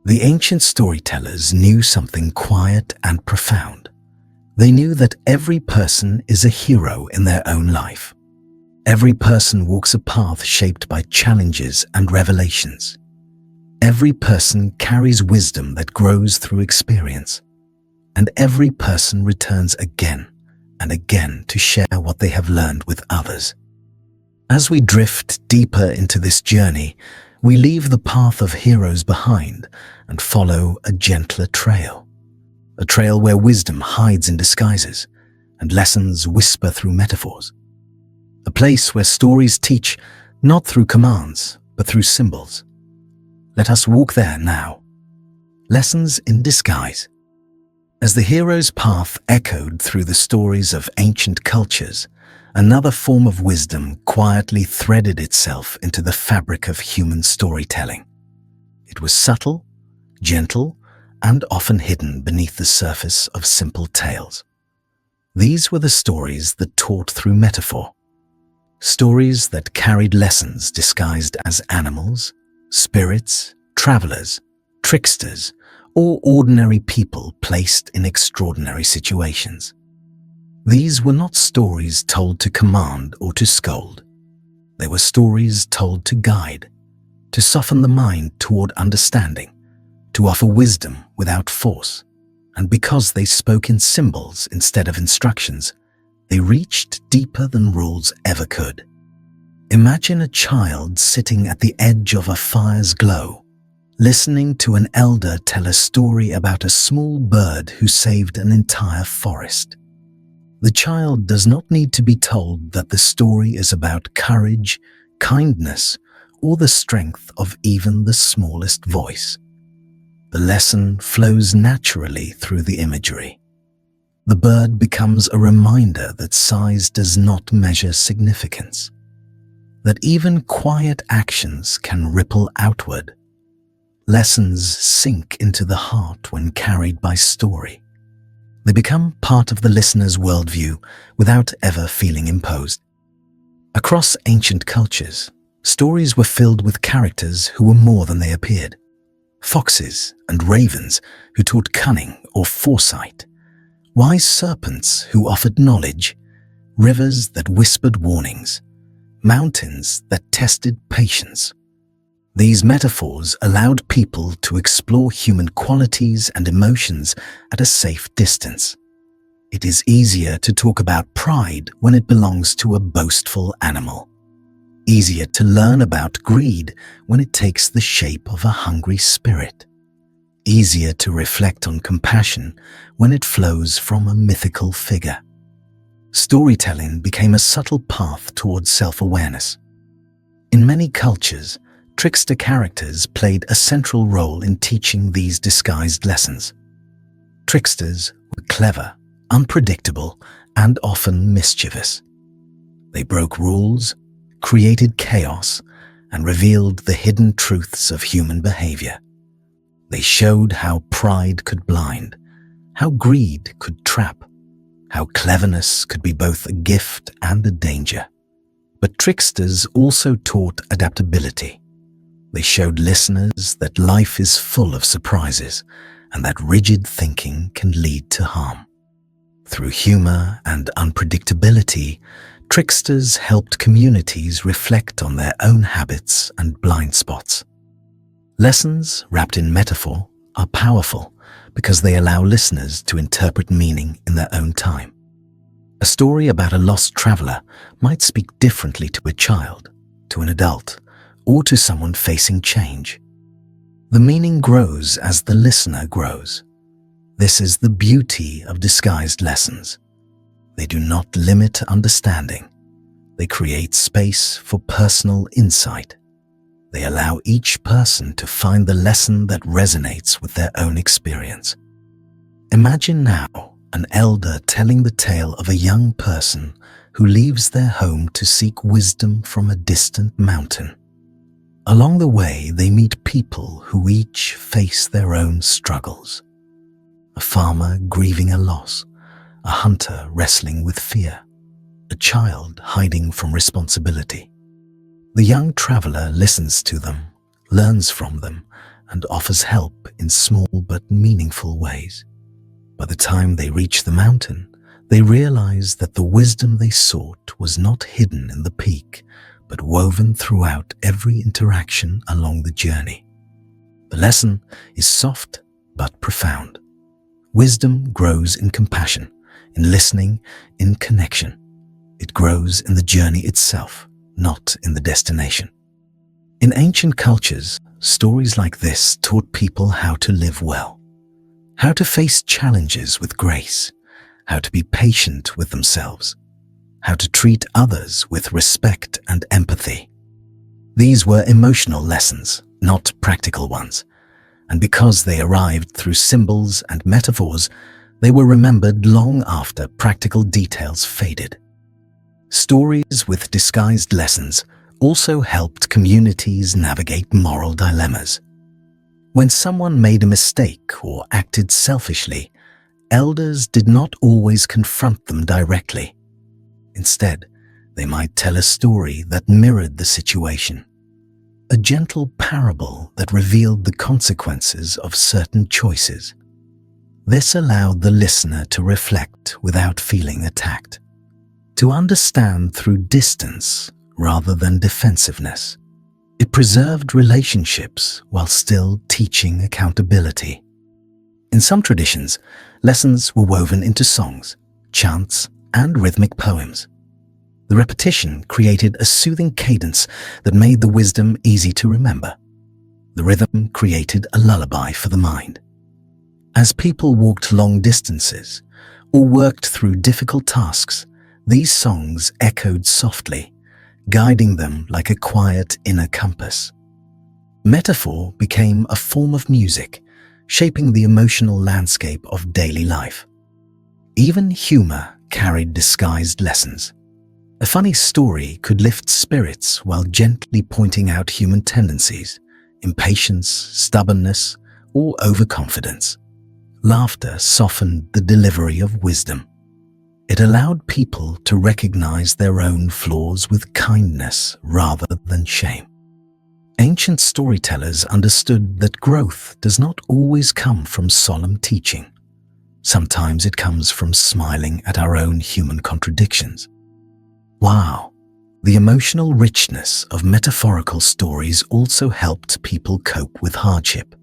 The ancient storytellers knew something quiet and profound. They knew that every person is a hero in their own life. Every person walks a path shaped by challenges and revelations. Every person carries wisdom that grows through experience. And every person returns again and again to share what they have learned with others. As we drift deeper into this journey, we leave the path of heroes behind and follow a gentler trail. A trail where wisdom hides in disguises and lessons whisper through metaphors. A place where stories teach not through commands, but through symbols. Let us walk there now. Lessons in disguise. As the hero's path echoed through the stories of ancient cultures, another form of wisdom quietly threaded itself into the fabric of human storytelling. It was subtle, gentle, and often hidden beneath the surface of simple tales. These were the stories that taught through metaphor. Stories that carried lessons disguised as animals, spirits, travelers, tricksters, or ordinary people placed in extraordinary situations. These were not stories told to command or to scold. They were stories told to guide, to soften the mind toward understanding, to offer wisdom without force. And because they spoke in symbols instead of instructions, they reached deeper than rules ever could. Imagine a child sitting at the edge of a fire's glow, listening to an elder tell a story about a small bird who saved an entire forest. The child does not need to be told that the story is about courage, kindness, or the strength of even the smallest voice. The lesson flows naturally through the imagery. The bird becomes a reminder that size does not measure significance, that even quiet actions can ripple outward. Lessons sink into the heart when carried by story. They become part of the listener's worldview without ever feeling imposed. Across ancient cultures, stories were filled with characters who were more than they appeared. Foxes and ravens who taught cunning or foresight, wise serpents who offered knowledge, rivers that whispered warnings, mountains that tested patience. These metaphors allowed people to explore human qualities and emotions at a safe distance. It is easier to talk about pride when it belongs to a boastful animal. Easier to learn about greed when it takes the shape of a hungry spirit. Easier to reflect on compassion when it flows from a mythical figure. Storytelling became a subtle path towards self-awareness. In many cultures, trickster characters played a central role in teaching these disguised lessons. Tricksters were clever, unpredictable, and often mischievous. They broke rules, created chaos, and revealed the hidden truths of human behavior. They showed how pride could blind, how greed could trap, how cleverness could be both a gift and a danger. But tricksters also taught adaptability. They showed listeners that life is full of surprises and that rigid thinking can lead to harm. Through humor and unpredictability, tricksters helped communities reflect on their own habits and blind spots. Lessons wrapped in metaphor are powerful because they allow listeners to interpret meaning in their own time. A story about a lost traveler might speak differently to a child, to an adult, or to someone facing change. The meaning grows as the listener grows. This is the beauty of disguised lessons. They do not limit understanding. They create space for personal insight. They allow each person to find the lesson that resonates with their own experience. Imagine now an elder telling the tale of a young person who leaves their home to seek wisdom from a distant mountain. Along the way, they meet people who each face their own struggles. A farmer grieving a loss, a hunter wrestling with fear, a child hiding from responsibility. The young traveler listens to them, learns from them, and offers help in small but meaningful ways. By the time they reach the mountain, they realize that the wisdom they sought was not hidden in the peak, but woven throughout every interaction along the journey. The lesson is soft but profound. Wisdom grows in compassion, in listening, in connection. It grows in the journey itself, not in the destination. In ancient cultures, stories like this taught people how to live well, how to face challenges with grace, how to be patient with themselves, how to treat others with respect and empathy. These were emotional lessons, not practical ones, and because they arrived through symbols and metaphors, they were remembered long after practical details faded. Stories with disguised lessons also helped communities navigate moral dilemmas. When someone made a mistake or acted selfishly, elders did not always confront them directly. Instead, they might tell a story that mirrored the situation, a gentle parable that revealed the consequences of certain choices. This allowed the listener to reflect without feeling attacked, to understand through distance rather than defensiveness. It preserved relationships while still teaching accountability. In some traditions, lessons were woven into songs, chants, and rhythmic poems. The repetition created a soothing cadence that made the wisdom easy to remember. The rhythm created a lullaby for the mind. As people walked long distances or worked through difficult tasks, these songs echoed softly, guiding them like a quiet inner compass. Metaphor became a form of music, shaping the emotional landscape of daily life. Even humor carried disguised lessons. A funny story could lift spirits while gently pointing out human tendencies, impatience, stubbornness, or overconfidence. Laughter softened the delivery of wisdom. It allowed people to recognize their own flaws with kindness rather than shame. Ancient storytellers understood that growth does not always come from solemn teaching. Sometimes it comes from smiling at our own human contradictions. Wow! The emotional richness of metaphorical stories also helped people cope with hardship.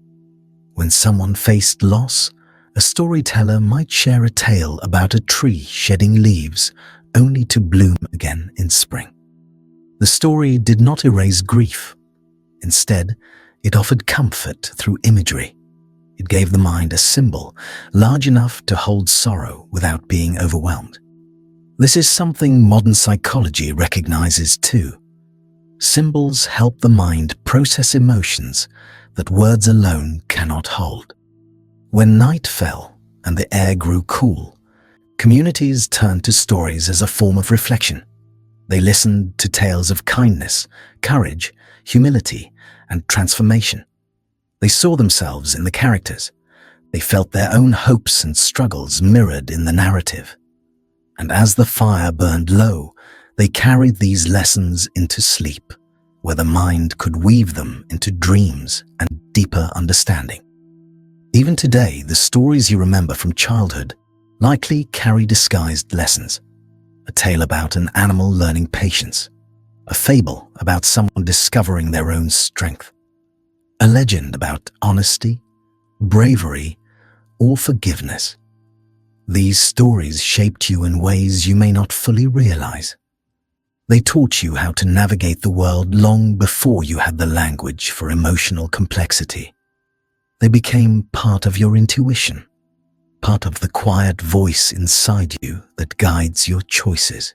When someone faced loss, a storyteller might share a tale about a tree shedding leaves only to bloom again in spring. The story did not erase grief. Instead, it offered comfort through imagery. It gave the mind a symbol large enough to hold sorrow without being overwhelmed. This is something modern psychology recognizes too. Symbols help the mind process emotions that words alone cannot hold. When night fell and the air grew cool, communities turned to stories as a form of reflection. They listened to tales of kindness, courage, humility, and transformation. They saw themselves in the characters. They felt their own hopes and struggles mirrored in the narrative. And as the fire burned low, they carried these lessons into sleep, where the mind could weave them into dreams and deeper understanding. Even today, the stories you remember from childhood likely carry disguised lessons. A tale about an animal learning patience, a fable about someone discovering their own strength, a legend about honesty, bravery, or forgiveness. These stories shaped you in ways you may not fully realize. They taught you how to navigate the world long before you had the language for emotional complexity. They became part of your intuition, part of the quiet voice inside you that guides your choices.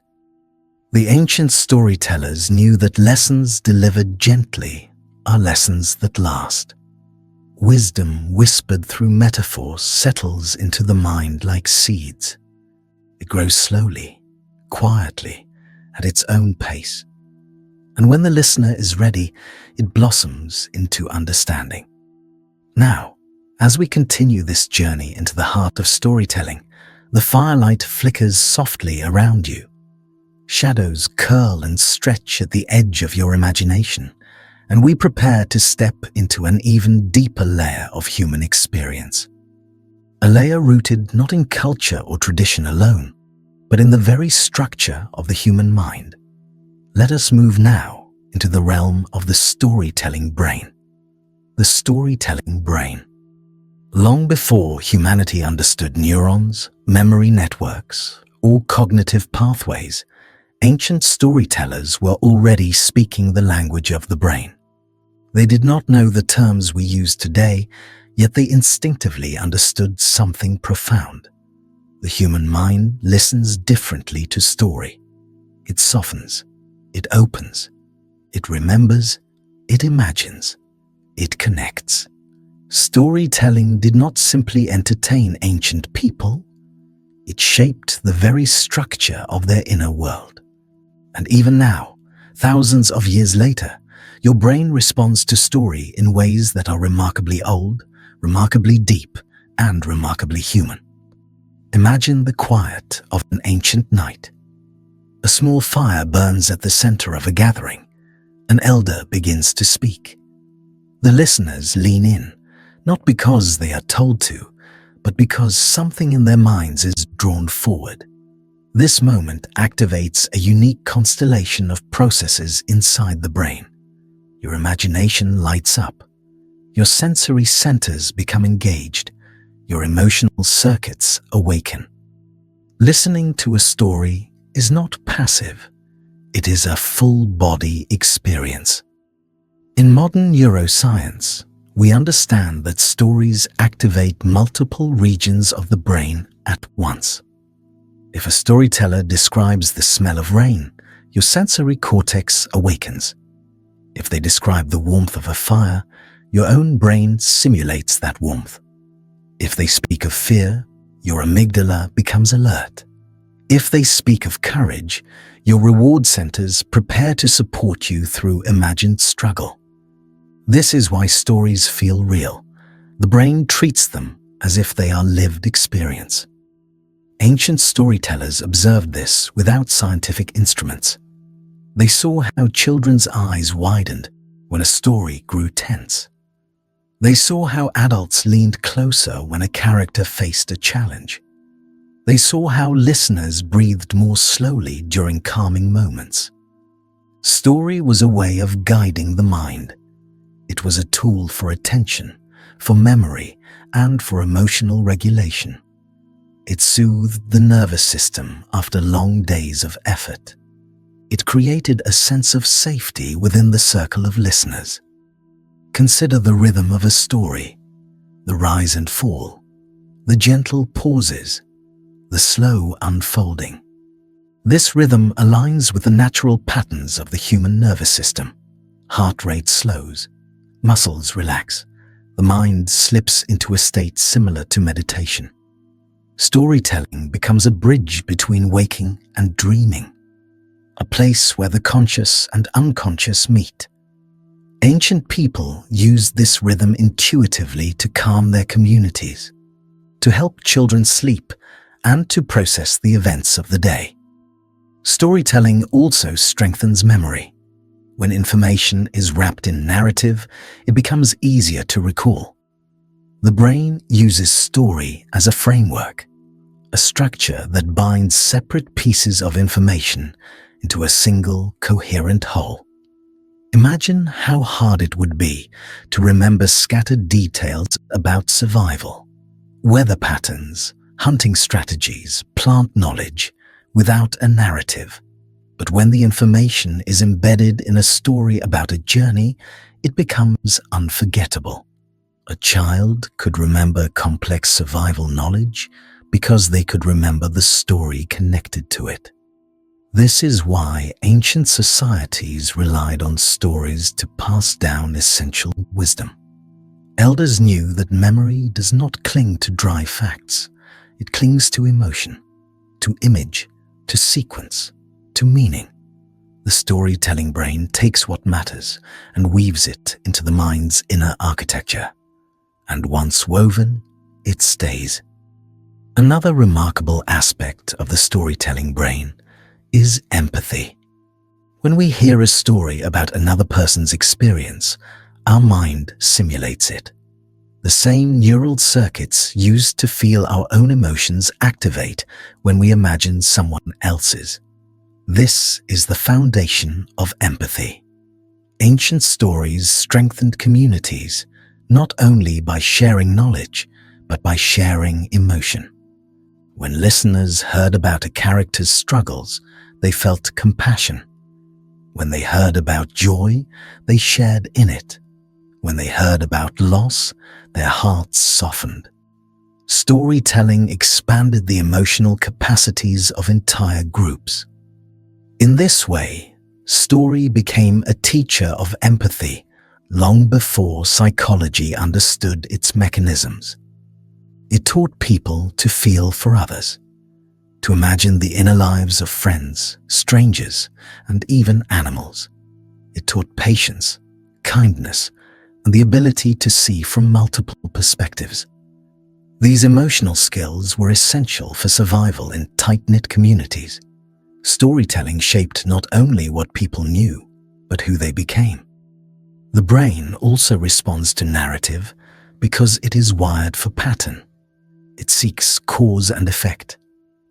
The ancient storytellers knew that lessons delivered gently are lessons that last. Wisdom whispered through metaphors settles into the mind like seeds. It grows slowly, quietly, at its own pace. And when the listener is ready, it blossoms into understanding. Now, as we continue this journey into the heart of storytelling, the firelight flickers softly around you. Shadows curl and stretch at the edge of your imagination, and we prepare to step into an even deeper layer of human experience. A layer rooted not in culture or tradition alone, but in the very structure of the human mind. Let us move now into the realm of the storytelling brain. The storytelling brain. Long before humanity understood neurons, memory networks, or cognitive pathways, ancient storytellers were already speaking the language of the brain. They did not know the terms we use today, yet they instinctively understood something profound. The human mind listens differently to story. It softens, it opens, it remembers, it imagines, it connects. Storytelling did not simply entertain ancient people, it shaped the very structure of their inner world. And even now, thousands of years later, your brain responds to story in ways that are remarkably old, remarkably deep, and remarkably human. Imagine the quiet of an ancient night. A small fire burns at the center of a gathering. An elder begins to speak. The listeners lean in, not because they are told to, but because something in their minds is drawn forward. This moment activates a unique constellation of processes inside the brain. Your imagination lights up. Your sensory centers become engaged. Your emotional circuits awaken. Listening to a story is not passive. It is a full-body experience. In modern neuroscience, we understand that stories activate multiple regions of the brain at once. If a storyteller describes the smell of rain, your sensory cortex awakens. If they describe the warmth of a fire, your own brain simulates that warmth. If they speak of fear, your amygdala becomes alert. If they speak of courage, your reward centers prepare to support you through imagined struggle. This is why stories feel real. The brain treats them as if they are lived experience. Ancient storytellers observed this without scientific instruments. They saw how children's eyes widened when a story grew tense. They saw how adults leaned closer when a character faced a challenge. They saw how listeners breathed more slowly during calming moments. Story was a way of guiding the mind. It was a tool for attention, for memory, and for emotional regulation. It soothed the nervous system after long days of effort. It created a sense of safety within the circle of listeners. Consider the rhythm of a story, the rise and fall, the gentle pauses, the slow unfolding. This rhythm aligns with the natural patterns of the human nervous system. Heart rate slows, muscles relax, the mind slips into a state similar to meditation. Storytelling becomes a bridge between waking and dreaming, a place where the conscious and unconscious meet. Ancient people used this rhythm intuitively to calm their communities, to help children sleep, and to process the events of the day. Storytelling also strengthens memory. When information is wrapped in narrative, it becomes easier to recall. The brain uses story as a framework, a structure that binds separate pieces of information into a single, coherent whole. Imagine how hard it would be to remember scattered details about survival, weather patterns, hunting strategies, plant knowledge, without a narrative. But when the information is embedded in a story about a journey, it becomes unforgettable. A child could remember complex survival knowledge because they could remember the story connected to it. This is why ancient societies relied on stories to pass down essential wisdom. Elders knew that memory does not cling to dry facts. It clings to emotion, to image, to sequence, to meaning. The storytelling brain takes what matters and weaves it into the mind's inner architecture. And once woven, it stays. Another remarkable aspect of the storytelling brain is empathy. When we hear a story about another person's experience, our mind simulates it. The same neural circuits used to feel our own emotions activate when we imagine someone else's. This is the foundation of empathy. Ancient stories strengthened communities, not only by sharing knowledge, but by sharing emotion. When listeners heard about a character's struggles, they felt compassion. When they heard about joy, they shared in it. When they heard about loss, their hearts softened. Storytelling expanded the emotional capacities of entire groups. In this way, story became a teacher of empathy long before psychology understood its mechanisms. It taught people to feel for others, to imagine the inner lives of friends, strangers, and even animals. It taught patience, kindness, and the ability to see from multiple perspectives. These emotional skills were essential for survival in tight-knit communities. Storytelling shaped not only what people knew, but who they became. The brain also responds to narrative because it is wired for pattern. It seeks cause and effect.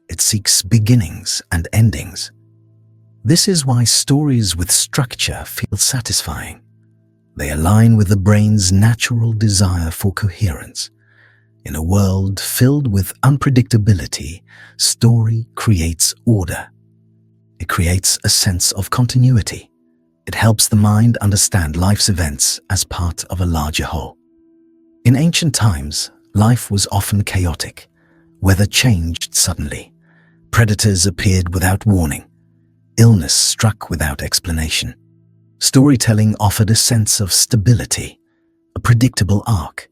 It seeks beginnings and endings. This is why stories with structure feel satisfying. They align with the brain's natural desire for coherence. In a world filled with unpredictability, story creates order. It creates a sense of continuity. It helps the mind understand life's events as part of a larger whole. In ancient times, life was often chaotic. Weather changed suddenly. Predators appeared without warning. illness struck without explanation. Storytelling offered a sense of stability, a predictable arc,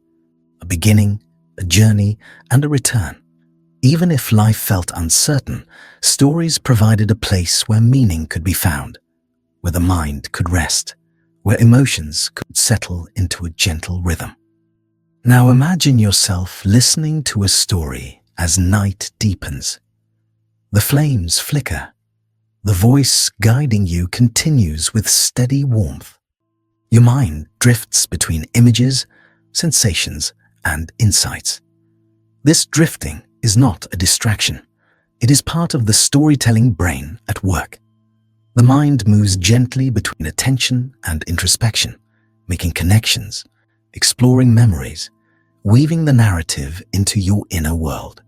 a beginning, a journey, and a return. Even if life felt uncertain, stories provided a place where meaning could be found, where the mind could rest, where emotions could settle into a gentle rhythm. Now imagine yourself listening to a story as night deepens. The flames flicker. The voice guiding you continues with steady warmth. Your mind drifts between images, sensations, and insights. This drifting is not a distraction. It is part of the storytelling brain at work. The mind moves gently between attention and introspection, making connections, exploring memories, weaving the narrative into your inner world.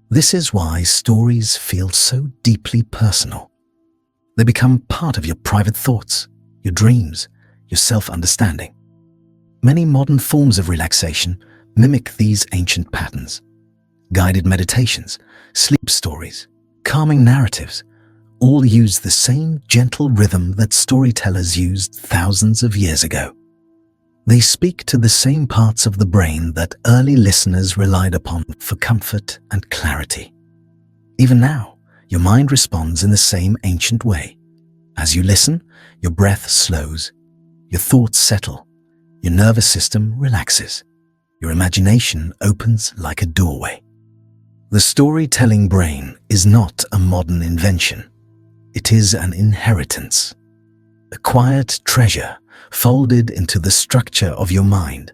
This is why stories feel so deeply personal. They become part of your private thoughts, your dreams, your self-understanding. Many modern forms of relaxation mimic these ancient patterns. Guided meditations, sleep stories, calming narratives, all use the same gentle rhythm that storytellers used thousands of years ago. They speak to the same parts of the brain that early listeners relied upon for comfort and clarity. Even now, your mind responds in the same ancient way. As you listen, your breath slows, your thoughts settle, your nervous system relaxes, your imagination opens like a doorway. The storytelling brain is not a modern invention. It is an inheritance, a quiet treasure folded into the structure of your mind,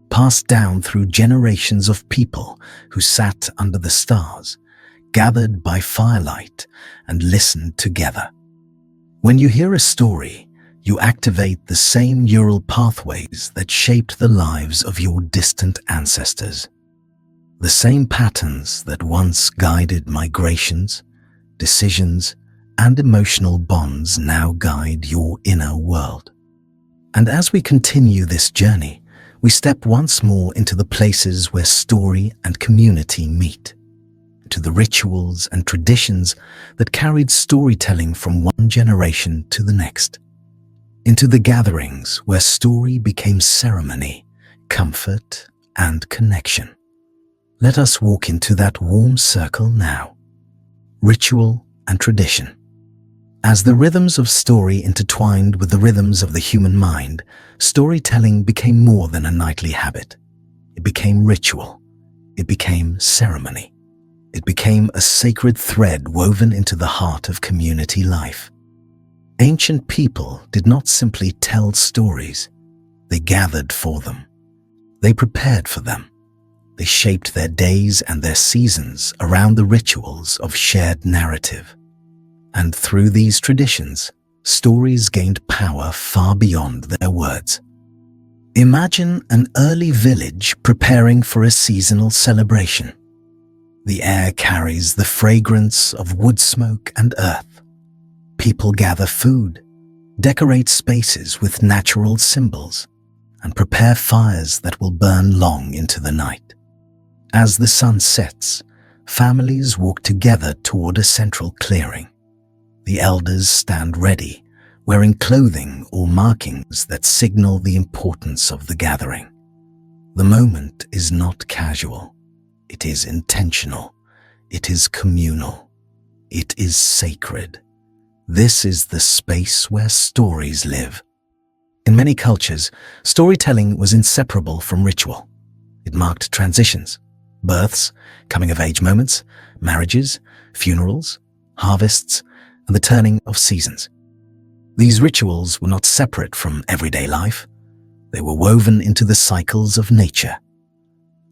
passed down through generations of people who sat under the stars, gathered by firelight, and listened together. When you hear a story, you activate the same neural pathways that shaped the lives of your distant ancestors. The same patterns that once guided migrations, decisions, and emotional bonds now guide your inner world. And as we continue this journey, we step once more into the places where story and community meet, to the rituals and traditions that carried storytelling from one generation to the next, into the gatherings where story became ceremony, comfort, and connection. Let us walk into that warm circle now. Ritual and tradition. As the rhythms of story intertwined with the rhythms of the human mind, storytelling became more than a nightly habit. It became ritual. It became ceremony. It became a sacred thread woven into the heart of community life. Ancient people did not simply tell stories. They gathered for them. They prepared for them. They shaped their days and their seasons around the rituals of shared narrative. And through these traditions, stories gained power far beyond their words. Imagine an early village preparing for a seasonal celebration. The air carries the fragrance of wood smoke and earth. People gather food, decorate spaces with natural symbols, and prepare fires that will burn long into the night. As the sun sets, families walk together toward a central clearing. The elders stand ready, wearing clothing or markings that signal the importance of the gathering. The moment is not casual. It is intentional. It is communal. It is sacred. This is the space where stories live. In many cultures, storytelling was inseparable from ritual. It marked transitions, births, coming-of-age moments, marriages, funerals, harvests, and the turning of seasons. These rituals were not separate from everyday life. They were woven into the cycles of nature.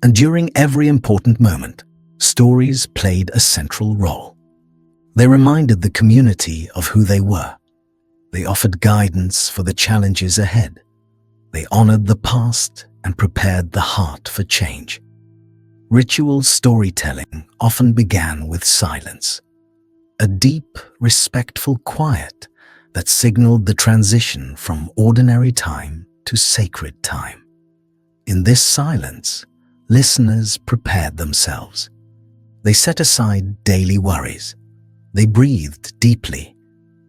And during every important moment, stories played a central role. They reminded the community of who they were. They offered guidance for the challenges ahead. They honored the past and prepared the heart for change. Ritual storytelling often began with silence, a deep, respectful quiet that signaled the transition from ordinary time to sacred time. In this silence, listeners prepared themselves. They set aside daily worries. They breathed deeply.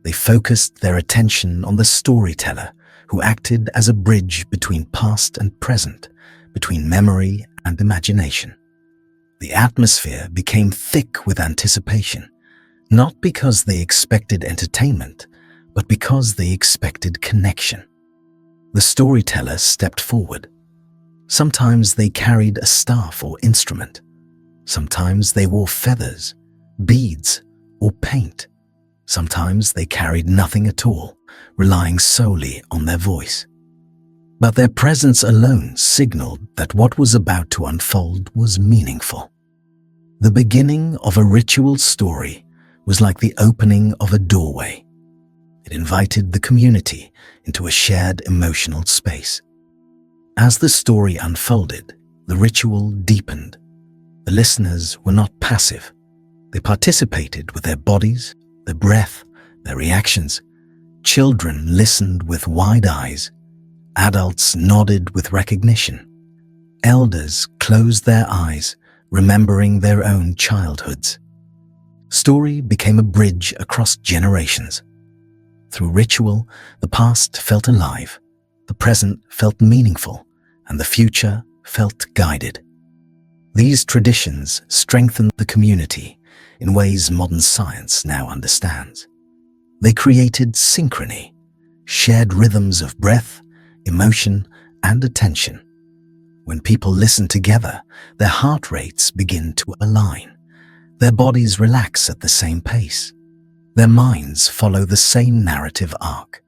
They focused their attention on the storyteller, who acted as a bridge between past and present, between memory and imagination. The atmosphere became thick with anticipation, not because they expected entertainment, but because they expected connection. The storyteller stepped forward. Sometimes they carried a staff or instrument. Sometimes they wore feathers, beads, or paint. Sometimes they carried nothing at all, relying solely on their voice. But their presence alone signaled that what was about to unfold was meaningful. The beginning of a ritual story was like the opening of a doorway. It invited the community into a shared emotional space. As the story unfolded, the ritual deepened. The listeners were not passive. They participated with their bodies, their breath, their reactions. Children listened with wide eyes. Adults nodded with recognition. Elders closed their eyes, remembering their own childhoods. Story became a bridge across generations. Through ritual, the past felt alive, the present felt meaningful, and the future felt guided. These traditions strengthened the community in ways modern science now understands. They created synchrony, shared rhythms of breath, emotion, and attention. When people listen together, their heart rates begin to align. Their bodies relax at the same pace. Their minds follow the same narrative arc.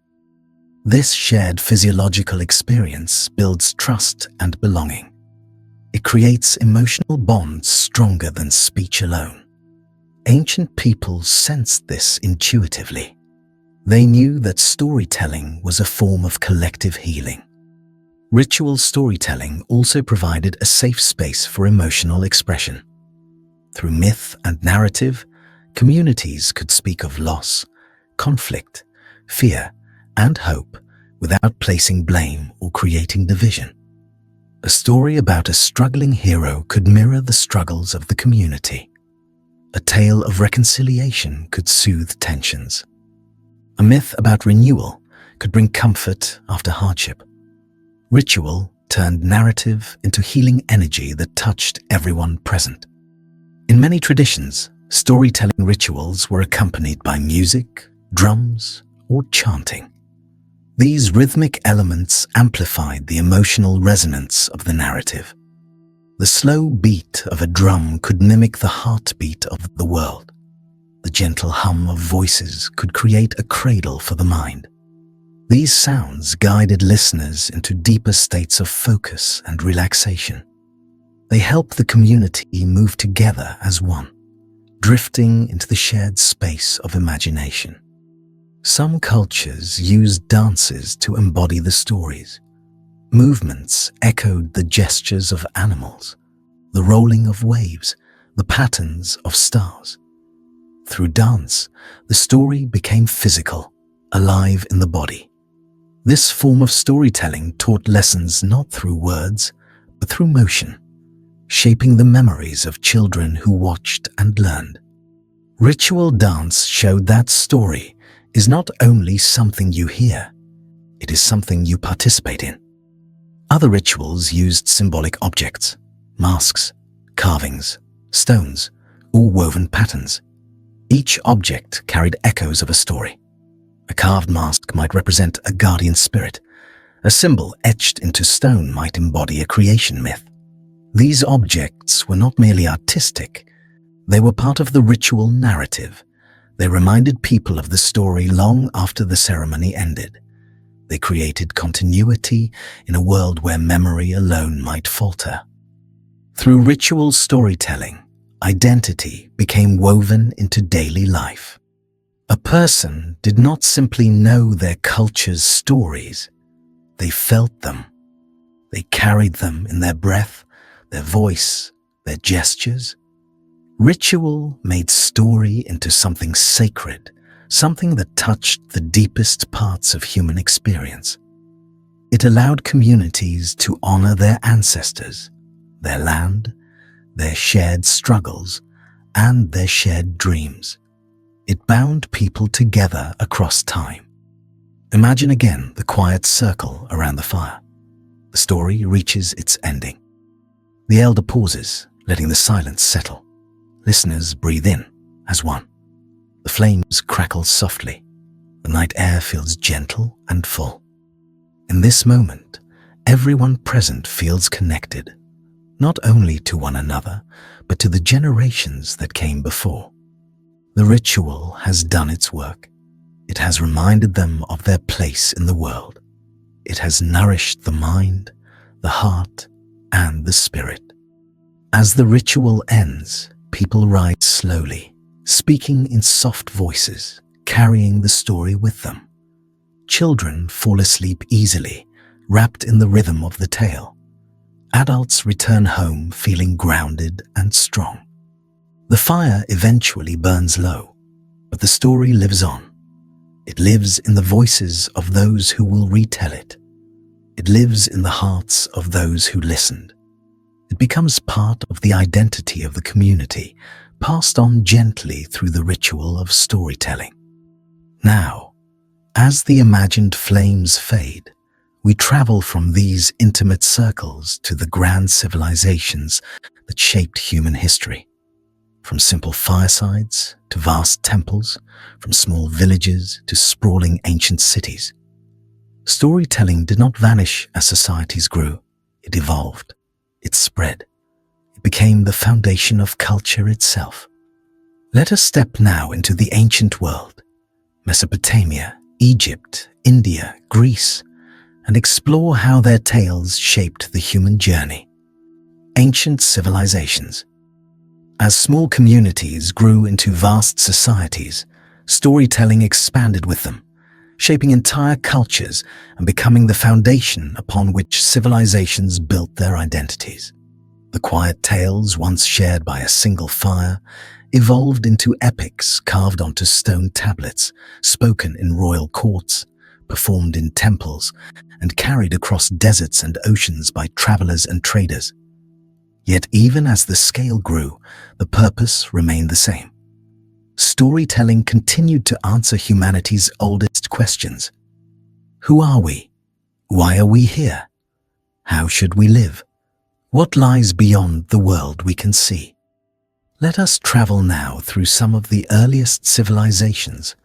This shared physiological experience builds trust and belonging. It creates emotional bonds stronger than speech alone. Ancient peoples sensed this intuitively. They knew that storytelling was a form of collective healing. Ritual storytelling also provided a safe space for emotional expression. Through myth and narrative, communities could speak of loss, conflict, fear, and hope without placing blame or creating division. A story about a struggling hero could mirror the struggles of the community. A tale of reconciliation could soothe tensions. A myth about renewal could bring comfort after hardship. Ritual turned narrative into healing energy that touched everyone present. In many traditions, storytelling rituals were accompanied by music, drums, or chanting. These rhythmic elements amplified the emotional resonance of the narrative. The slow beat of a drum could mimic the heartbeat of the world. The gentle hum of voices could create a cradle for the mind. These sounds guided listeners into deeper states of focus and relaxation. They helped the community move together as one, drifting into the shared space of imagination. Some cultures used dances to embody the stories. Movements echoed the gestures of animals, the rolling of waves, the patterns of stars. Through dance, the story became physical, alive in the body. This form of storytelling taught lessons not through words, but through motion, shaping the memories of children who watched and learned. Ritual dance showed that story is not only something you hear, it is something you participate in. Other rituals used symbolic objects, masks, carvings, stones, or woven patterns. Each object carried echoes of a story. A carved mask might represent a guardian spirit. A symbol etched into stone might embody a creation myth. These objects were not merely artistic, they were part of the ritual narrative. They reminded people of the story long after the ceremony ended. They created continuity in a world where memory alone might falter. Through ritual storytelling, identity became woven into daily life. A person did not simply know their culture's stories, they felt them. They carried them in their breath, their voice, their gestures. Ritual made story into something sacred, something that touched the deepest parts of human experience. It allowed communities to honor their ancestors, their land, their shared struggles, and their shared dreams. It bound people together across time. Imagine again the quiet circle around the fire. The story reaches its ending. The elder pauses, letting the silence settle. Listeners breathe in as one. The flames crackle softly. The night air feels gentle and full. In this moment, everyone present feels connected, not only to one another, but to the generations that came before. The ritual has done its work. It has reminded them of their place in the world. It has nourished the mind, the heart, and the spirit. As the ritual ends, people rise slowly, speaking in soft voices, carrying the story with them. Children fall asleep easily, wrapped in the rhythm of the tale. Adults return home feeling grounded and strong. The fire eventually burns low, but the story lives on. It lives in the voices of those who will retell it. It lives in the hearts of those who listened. It becomes part of the identity of the community, passed on gently through the ritual of storytelling. Now, as the imagined flames fade, we travel from these intimate circles to the grand civilizations that shaped human history. From simple firesides to vast temples, from small villages to sprawling ancient cities. Storytelling did not vanish as societies grew. It evolved. It spread. It became the foundation of culture itself. Let us step now into the ancient world, Mesopotamia, Egypt, India, Greece, and explore how their tales shaped the human journey. Ancient civilizations. As small communities grew into vast societies, storytelling expanded with them, shaping entire cultures and becoming the foundation upon which civilizations built their identities. The quiet tales once shared by a single fire evolved into epics carved onto stone tablets, spoken in royal courts, performed in temples, and carried across deserts and oceans by travelers and traders. Yet even as the scale grew, the purpose remained the same. Storytelling continued to answer humanity's oldest questions. Who are we? Why are we here? How should we live? What lies beyond the world we can see? Let us travel now through some of the earliest civilizations,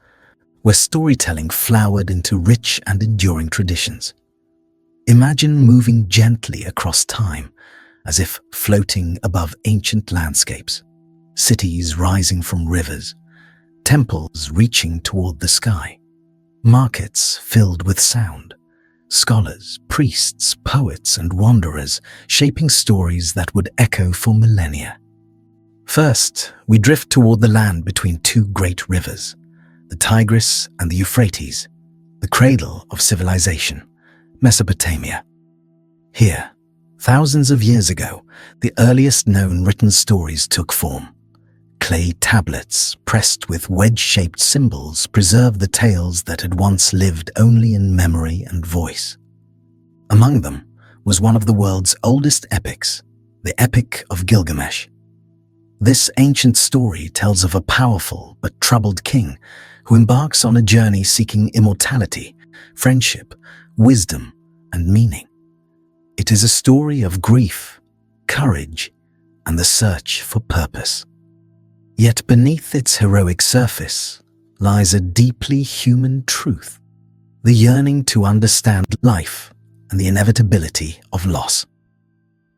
where storytelling flowered into rich and enduring traditions. Imagine moving gently across time, as if floating above ancient landscapes, cities rising from rivers, temples reaching toward the sky, markets filled with sound, scholars, priests, poets, and wanderers shaping stories that would echo for millennia. First, we drift toward the land between two great rivers, the Tigris and the Euphrates, the cradle of civilization, Mesopotamia. Here, thousands of years ago, the earliest known written stories took form. Clay tablets, pressed with wedge-shaped symbols, preserve the tales that had once lived only in memory and voice. Among them was one of the world's oldest epics, the Epic of Gilgamesh. This ancient story tells of a powerful but troubled king who embarks on a journey seeking immortality, friendship, wisdom, and meaning. It is a story of grief, courage, and the search for purpose. Yet beneath its heroic surface lies a deeply human truth, the yearning to understand life and the inevitability of loss.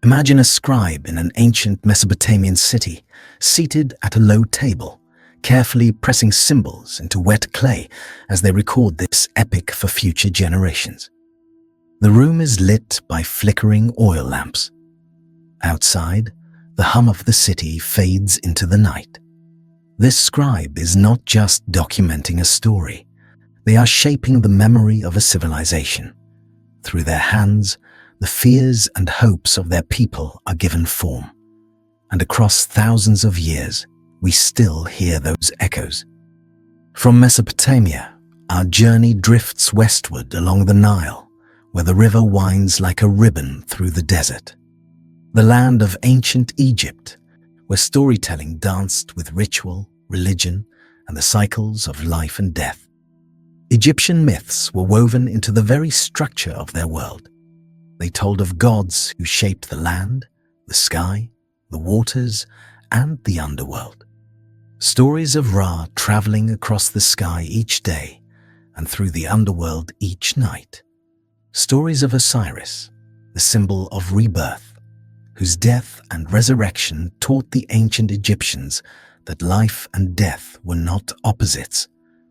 Imagine a scribe in an ancient Mesopotamian city, seated at a low table, carefully pressing symbols into wet clay as they record this epic for future generations. The room is lit by flickering oil lamps. Outside, the hum of the city fades into the night. This scribe is not just documenting a story. They are shaping the memory of a civilization. Through their hands, the fears and hopes of their people are given form. And across thousands of years, we still hear those echoes. From Mesopotamia, our journey drifts westward along the Nile, where the river winds like a ribbon through the desert. The land of ancient Egypt, where storytelling danced with ritual, religion, and the cycles of life and death. Egyptian myths were woven into the very structure of their world. They told of gods who shaped the land, the sky, the waters, and the underworld. Stories of Ra traveling across the sky each day and through the underworld each night. Stories of Osiris, the symbol of rebirth, whose death and resurrection taught the ancient Egyptians that life and death were not opposites,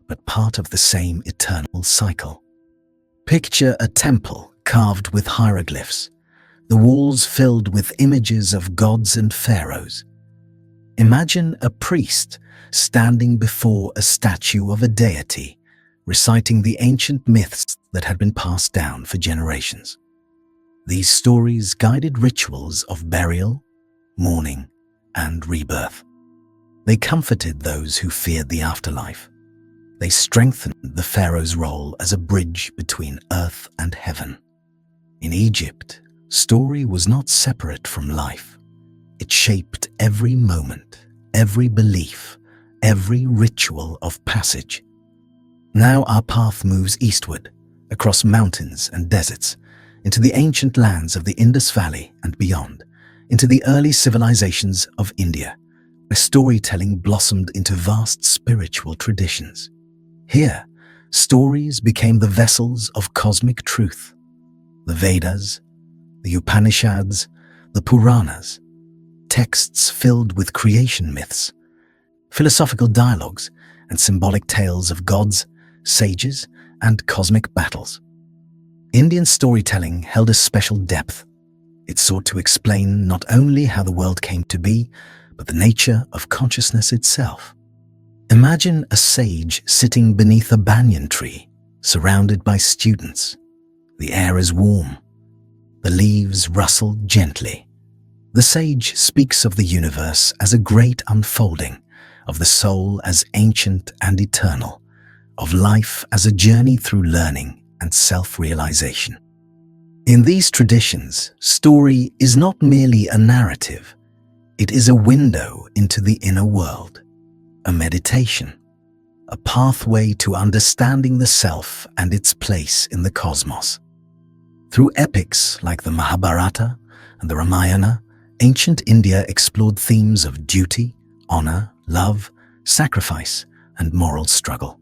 but part of the same eternal cycle. Picture a temple carved with hieroglyphs, the walls filled with images of gods and pharaohs. Imagine a priest standing before a statue of a deity, reciting the ancient myths that had been passed down for generations. These stories guided rituals of burial, mourning, and rebirth. They comforted those who feared the afterlife. They strengthened the pharaoh's role as a bridge between earth and heaven. In Egypt, story was not separate from life. It shaped every moment, every belief, every ritual of passage. Now our path moves eastward, across mountains and deserts, into the ancient lands of the Indus Valley and beyond, into the early civilizations of India, where storytelling blossomed into vast spiritual traditions. Here, stories became the vessels of cosmic truth. The Vedas, the Upanishads, the Puranas, texts filled with creation myths, philosophical dialogues, and symbolic tales of gods, sages, and cosmic battles. Indian storytelling held a special depth. It sought to explain not only how the world came to be, but the nature of consciousness itself. Imagine a sage sitting beneath a banyan tree, surrounded by students. The air is warm. The leaves rustle gently. The sage speaks of the universe as a great unfolding, of the soul as ancient and eternal, of life as a journey through learning and self-realization. In these traditions, story is not merely a narrative. It is a window into the inner world, a meditation, a pathway to understanding the self and its place in the cosmos. Through epics like the Mahabharata and the Ramayana, ancient India explored themes of duty, honor, love, sacrifice, and moral struggle.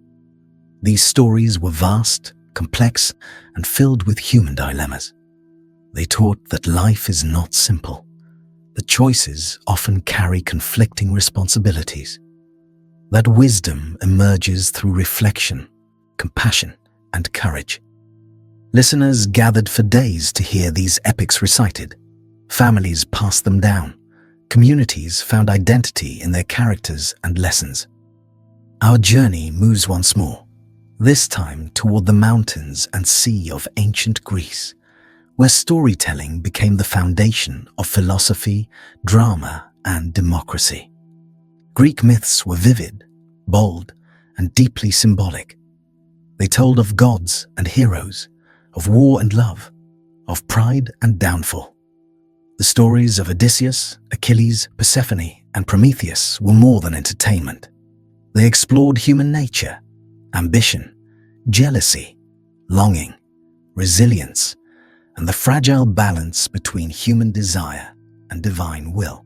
These stories were vast, complex, and filled with human dilemmas. They taught that life is not simple. The choices often carry conflicting responsibilities. That wisdom emerges through reflection, compassion, and courage. Listeners gathered for days to hear these epics recited. Families passed them down. Communities found identity in their characters and lessons. Our journey moves once more, this time toward the mountains and sea of ancient Greece, where storytelling became the foundation of philosophy, drama, and democracy. Greek myths were vivid, bold, and deeply symbolic. They told of gods and heroes, of war and love, of pride and downfall. The stories of Odysseus, Achilles, Persephone, and Prometheus were more than entertainment. They explored human nature, ambition, jealousy, longing, resilience, and the fragile balance between human desire and divine will.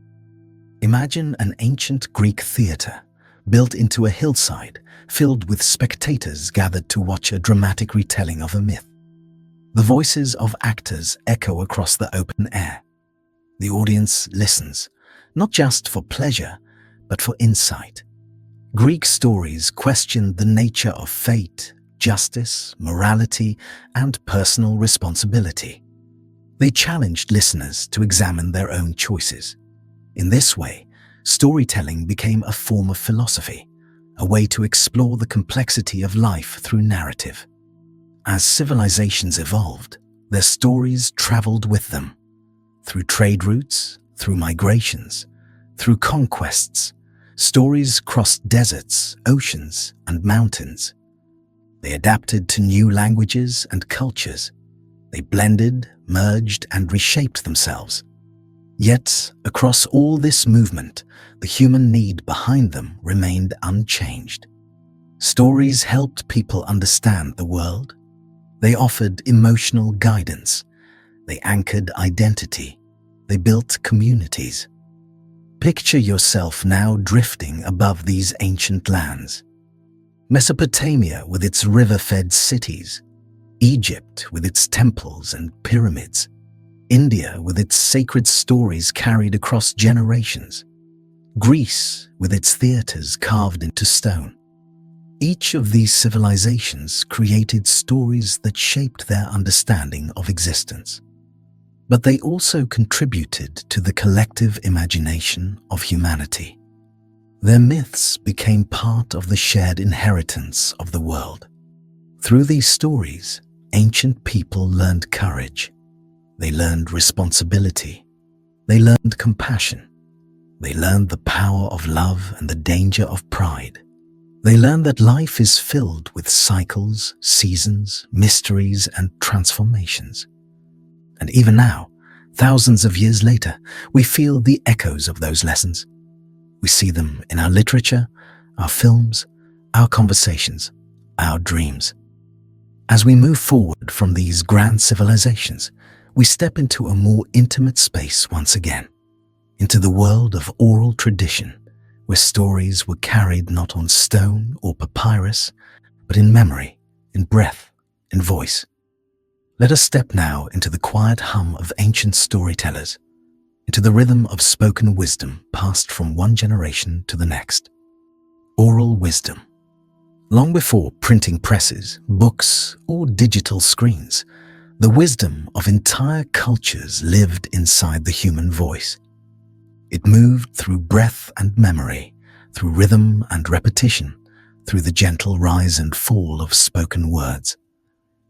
Imagine an ancient Greek theater built into a hillside filled with spectators gathered to watch a dramatic retelling of a myth. The voices of actors echo across the open air. The audience listens, not just for pleasure, but for insight. Greek stories questioned the nature of fate, justice, morality, and personal responsibility. They challenged listeners to examine their own choices. In this way, storytelling became a form of philosophy, a way to explore the complexity of life through narrative. As civilizations evolved, their stories traveled with them. Through trade routes, through migrations, through conquests, stories crossed deserts, oceans, and mountains. They adapted to new languages and cultures. They blended, merged, and reshaped themselves. Yet, across all this movement, the human need behind them remained unchanged. Stories helped people understand the world. They offered emotional guidance. They anchored identity. They built communities. Picture yourself now drifting above these ancient lands. Mesopotamia with its river-fed cities, Egypt with its temples and pyramids, India with its sacred stories carried across generations, Greece with its theaters carved into stone. Each of these civilizations created stories that shaped their understanding of existence. But they also contributed to the collective imagination of humanity. Their myths became part of the shared inheritance of the world. Through these stories, ancient people learned courage. They learned responsibility. They learned compassion. They learned the power of love and the danger of pride. They learned that life is filled with cycles, seasons, mysteries, and transformations. And even now, thousands of years later, we feel the echoes of those lessons. We see them in our literature, our films, our conversations, our dreams. As we move forward from these grand civilizations, we step into a more intimate space once again, into the world of oral tradition, where stories were carried not on stone or papyrus, but in memory, in breath, in voice. Let us step now into the quiet hum of ancient storytellers, into the rhythm of spoken wisdom passed from one generation to the next. Oral wisdom. Long before printing presses, books, or digital screens, the wisdom of entire cultures lived inside the human voice. It moved through breath and memory, through rhythm and repetition, through the gentle rise and fall of spoken words.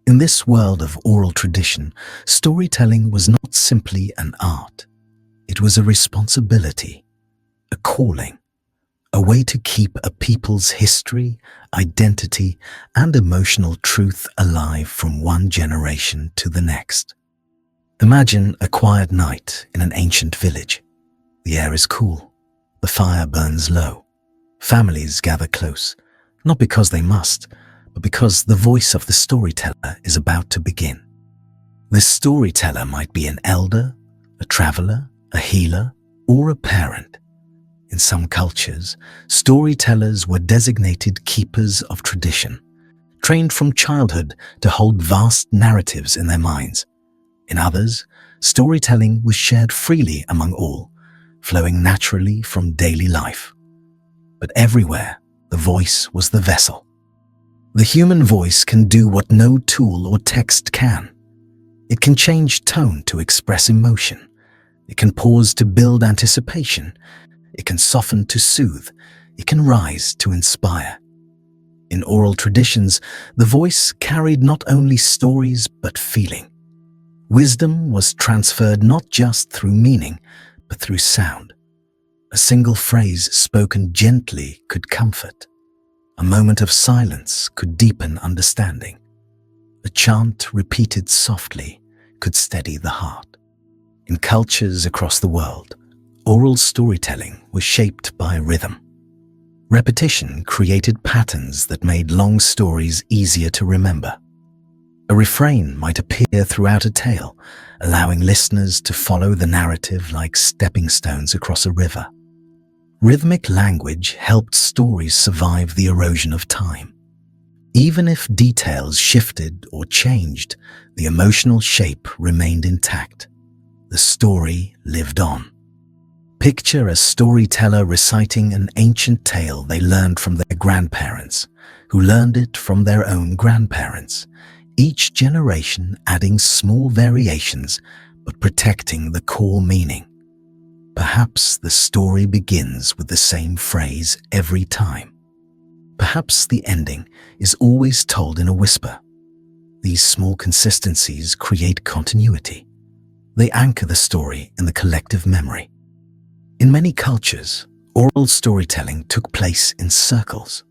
In this world of oral tradition, storytelling was not simply an art. It was a responsibility, a calling, a way to keep a people's history, identity, and emotional truth alive from one generation to the next. Imagine a quiet night in an ancient village. The air is cool. The fire burns low. Families gather close, not because they must, but because the voice of the storyteller is about to begin. This storyteller might be an elder, a traveler, a healer, or a parent. In some cultures, storytellers were designated keepers of tradition, trained from childhood to hold vast narratives in their minds. In others, storytelling was shared freely among all, flowing naturally from daily life. But everywhere, the voice was the vessel. The human voice can do what no tool or text can. It can change tone to express emotion. It can pause to build anticipation. It can soften to soothe. It can rise to inspire. In oral traditions, the voice carried not only stories but feeling. Wisdom was transferred not just through meaning, but through sound. A single phrase spoken gently could comfort. A moment of silence could deepen understanding. A chant repeated softly could steady the heart. In cultures across the world, oral storytelling was shaped by rhythm. Repetition created patterns that made long stories easier to remember. A refrain might appear throughout a tale, allowing listeners to follow the narrative like stepping stones across a river. Rhythmic language helped stories survive the erosion of time. Even if details shifted or changed, the emotional shape remained intact. The story lived on. Picture a storyteller reciting an ancient tale they learned from their grandparents, who learned it from their own grandparents, each generation adding small variations but protecting the core meaning. Perhaps the story begins with the same phrase every time. Perhaps the ending is always told in a whisper. These small consistencies create continuity. They anchor the story in the collective memory. In many cultures, oral storytelling took place in circles.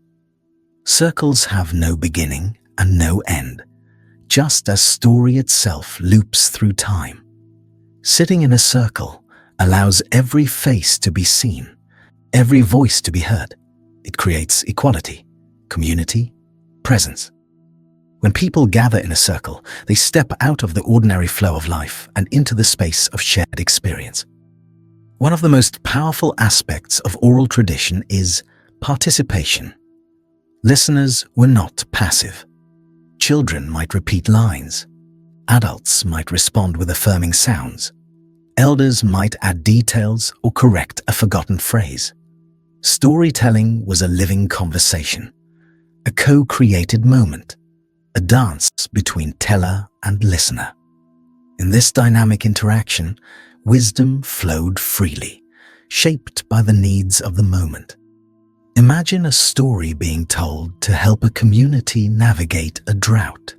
Circles have no beginning and no end, just as story itself loops through time. Sitting in a circle allows every face to be seen, every voice to be heard. It creates equality, community, presence. When people gather in a circle, they step out of the ordinary flow of life and into the space of shared experience. One of the most powerful aspects of oral tradition is participation. Listeners were not passive. Children might repeat lines. Adults might respond with affirming sounds. Elders might add details or correct a forgotten phrase. Storytelling was a living conversation, a co-created moment, a dance between teller and listener. In this dynamic interaction, wisdom flowed freely, shaped by the needs of the moment. Imagine a story being told to help a community navigate a drought.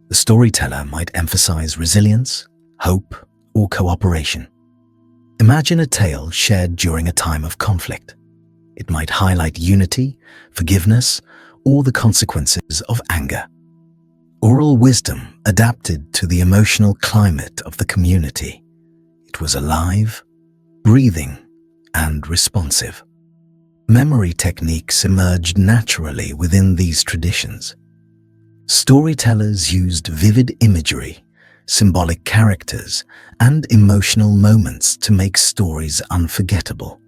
The storyteller might emphasize resilience, hope, or cooperation. Imagine a tale shared during a time of conflict. It might highlight unity, forgiveness, or the consequences of anger. Oral wisdom adapted to the emotional climate of the community. It was alive, breathing, and responsive. Memory techniques emerged naturally within these traditions. Storytellers used vivid imagery, symbolic characters, and emotional moments to make stories unforgettable.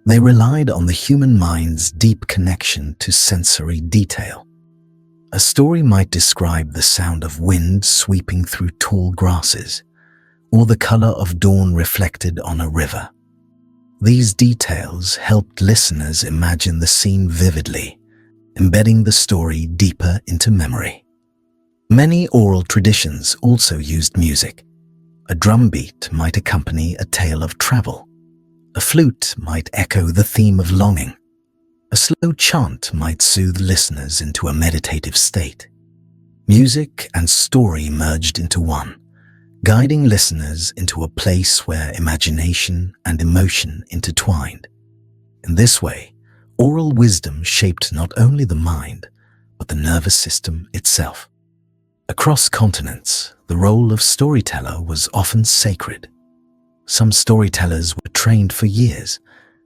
They relied on the human mind's deep connection to sensory detail. A story might describe the sound of wind sweeping through tall grasses, or the color of dawn reflected on a river. These details helped listeners imagine the scene vividly, embedding the story deeper into memory. Many oral traditions also used music. A drum beat might accompany a tale of travel. A flute might echo the theme of longing. A slow chant might soothe listeners into a meditative state. Music and story merged into one, guiding listeners into a place where imagination and emotion intertwined. In this way, oral wisdom shaped not only the mind, but the nervous system itself. Across continents, the role of storyteller was often sacred. Some storytellers were trained for years,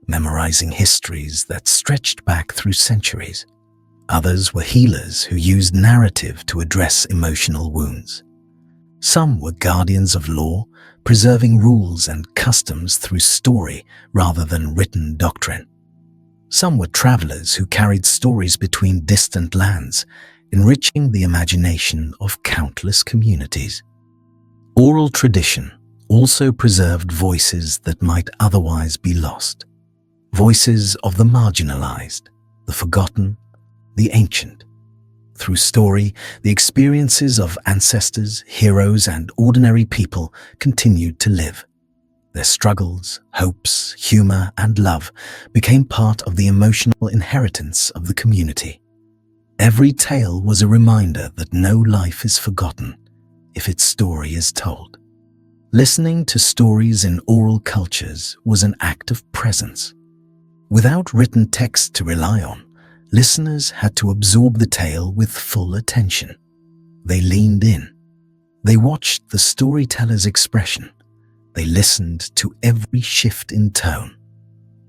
memorizing histories that stretched back through centuries. Others were healers who used narrative to address emotional wounds. Some were guardians of law, preserving rules and customs through story rather than written doctrine. Some were travelers who carried stories between distant lands, enriching the imagination of countless communities. Oral tradition also preserved voices that might otherwise be lost. Voices of the marginalized, the forgotten, the ancient. Through story, the experiences of ancestors, heroes, and ordinary people continued to live. Their struggles, hopes, humor, and love became part of the emotional inheritance of the community. Every tale was a reminder that no life is forgotten if its story is told. Listening to stories in oral cultures was an act of presence. Without written text to rely on, listeners had to absorb the tale with full attention. They leaned in. They watched the storyteller's expression. They listened to every shift in tone.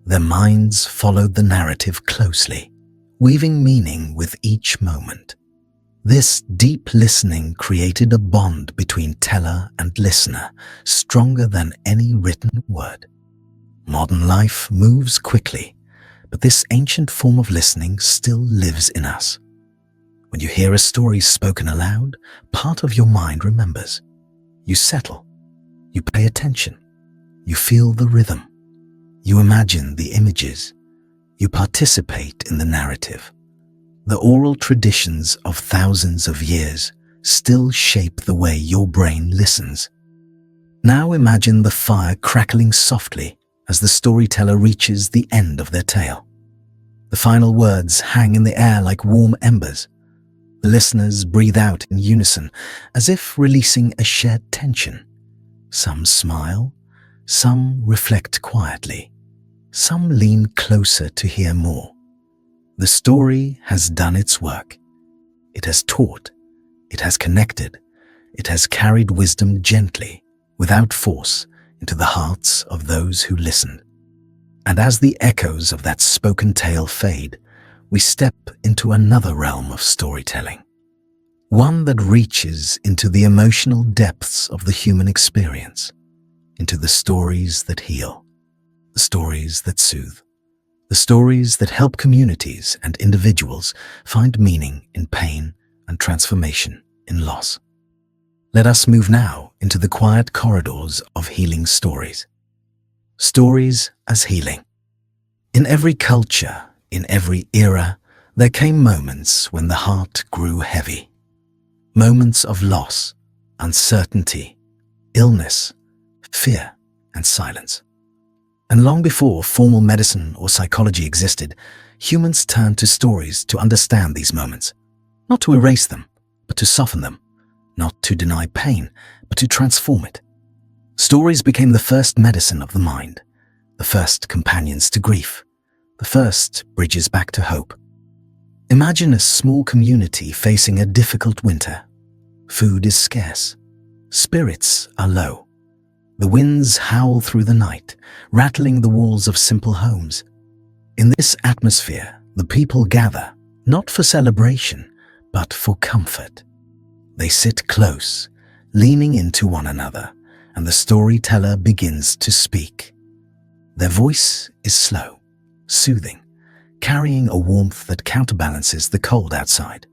Their minds followed the narrative closely, weaving meaning with each moment. This deep listening created a bond between teller and listener, stronger than any written word. Modern life moves quickly, but this ancient form of listening still lives in us. When you hear a story spoken aloud, part of your mind remembers. You settle. You pay attention. You feel the rhythm. You imagine the images. You participate in the narrative. The oral traditions of thousands of years still shape the way your brain listens. Now imagine the fire crackling softly as the storyteller reaches the end of their tale. The final words hang in the air like warm embers. The listeners breathe out in unison, as if releasing a shared tension. Some smile, some reflect quietly, some lean closer to hear more. The story has done its work. It has taught, it has connected, it has carried wisdom gently, without force, into the hearts of those who listened. And as the echoes of that spoken tale fade, we step into another realm of storytelling, one that reaches into the emotional depths of the human experience, into the stories that heal, the stories that soothe, the stories that help communities and individuals find meaning in pain and transformation in loss. Let us move now into the quiet corridors of healing stories. Stories as healing. In every culture, in every era, there came moments when the heart grew heavy. Moments of loss, uncertainty, illness, fear, and silence. And long before formal medicine or psychology existed, humans turned to stories to understand these moments, not to erase them, but to soften them, not to deny pain, but to transform it. Stories became the first medicine of the mind, the first companions to grief, the first bridges back to hope. Imagine a small community facing a difficult winter. Food is scarce. Spirits are low. The winds howl through the night, rattling the walls of simple homes. In this atmosphere, the people gather, not for celebration, but for comfort. They sit close, leaning into one another, and the storyteller begins to speak. Their voice is slow, soothing, carrying a warmth that counterbalances the cold outside.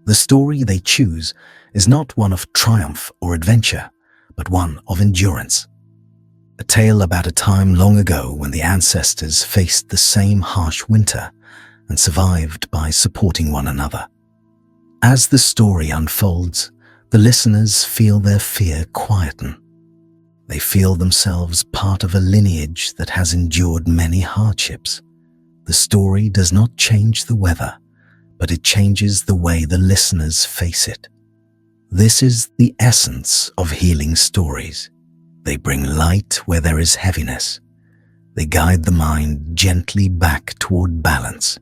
The story they choose is not one of triumph or adventure, but one of endurance. A tale about a time long ago when the ancestors faced the same harsh winter and survived by supporting one another. As the story unfolds, the listeners feel their fear quieten. They feel themselves part of a lineage that has endured many hardships. The story does not change the weather, but it changes the way the listeners face it. This is the essence of healing stories. They bring light where there is heaviness. They guide the mind gently back toward balance.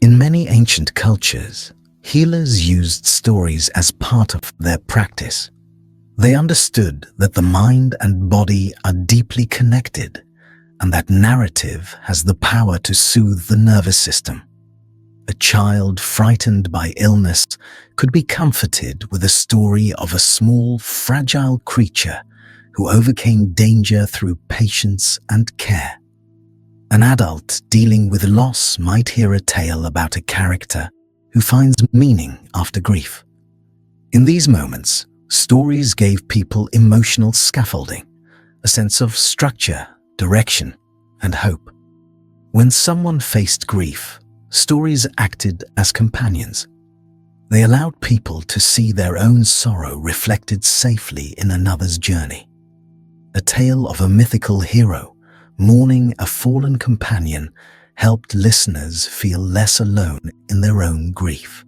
In many ancient cultures, healers used stories as part of their practice. They understood that the mind and body are deeply connected and that narrative has the power to soothe the nervous system. A child frightened by illness could be comforted with a story of a small, fragile creature who overcame danger through patience and care. An adult dealing with loss might hear a tale about a character who finds meaning after grief. In these moments, stories gave people emotional scaffolding, a sense of structure, direction, and hope. When someone faced grief, stories acted as companions. They allowed people to see their own sorrow reflected safely in another's journey. A tale of a mythical hero mourning a fallen companion helped listeners feel less alone in their own grief.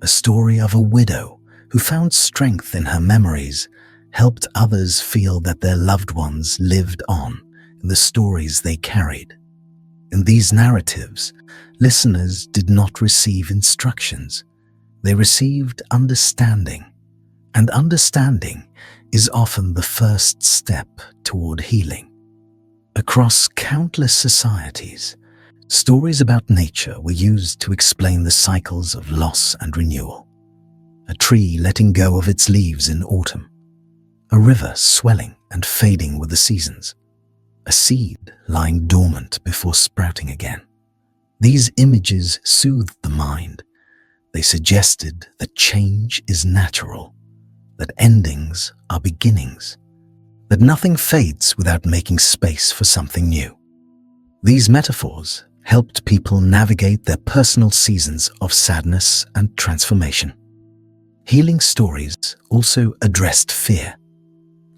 A story of a widow who found strength in her memories helped others feel that their loved ones lived on in the stories they carried. In these narratives, listeners did not receive instructions. They received understanding, and understanding is often the first step toward healing. Across countless societies, stories about nature were used to explain the cycles of loss and renewal. A tree letting go of its leaves in autumn, a river swelling and fading with the seasons, a seed lying dormant before sprouting again. These images soothed the mind. They suggested that change is natural, that endings are beginnings, that nothing fades without making space for something new. These metaphors helped people navigate their personal seasons of sadness and transformation. Healing stories also addressed fear.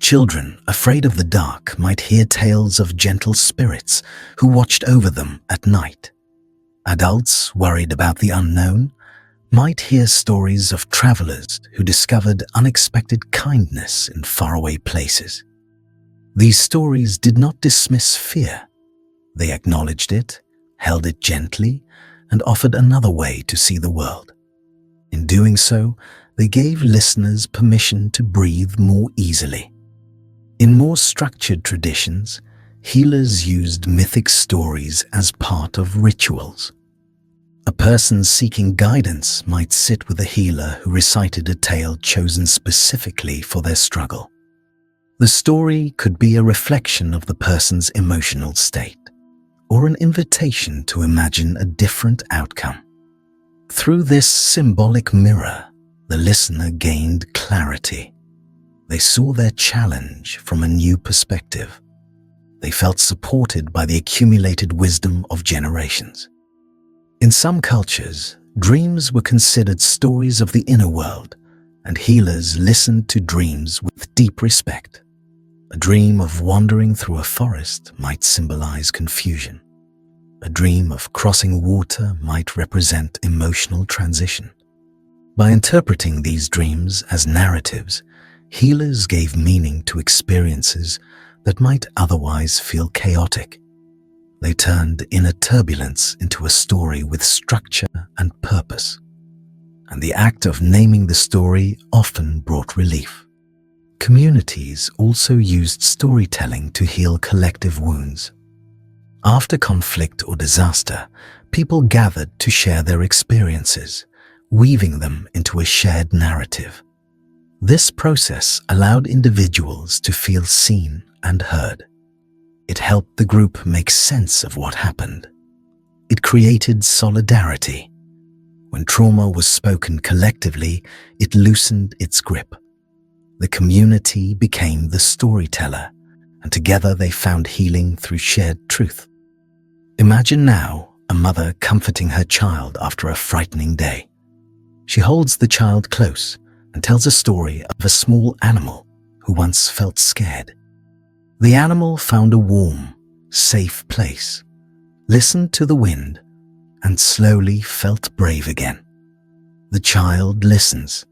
Children afraid of the dark might hear tales of gentle spirits who watched over them at night. Adults worried about the unknown might hear stories of travelers who discovered unexpected kindness in faraway places. These stories did not dismiss fear. They acknowledged it, held it gently, and offered another way to see the world. In doing so, they gave listeners permission to breathe more easily. In more structured traditions, healers used mythic stories as part of rituals. A person seeking guidance might sit with a healer who recited a tale chosen specifically for their struggle. The story could be a reflection of the person's emotional state, or an invitation to imagine a different outcome. Through this symbolic mirror, the listener gained clarity. They saw their challenge from a new perspective. They felt supported by the accumulated wisdom of generations. In some cultures, dreams were considered stories of the inner world, and healers listened to dreams with deep respect. A dream of wandering through a forest might symbolize confusion. A dream of crossing water might represent emotional transition. By interpreting these dreams as narratives, healers gave meaning to experiences that might otherwise feel chaotic. They turned inner turbulence into a story with structure and purpose. And the act of naming the story often brought relief. Communities also used storytelling to heal collective wounds. After conflict or disaster, people gathered to share their experiences, weaving them into a shared narrative. This process allowed individuals to feel seen and heard. It helped the group make sense of what happened. It created solidarity. When trauma was spoken collectively, it loosened its grip. The community became the storyteller, and together they found healing through shared truth. Imagine now a mother comforting her child after a frightening day. She holds the child close and tells a story of a small animal who once felt scared. The animal found a warm, safe place, listened to the wind, and slowly felt brave again. The child listens,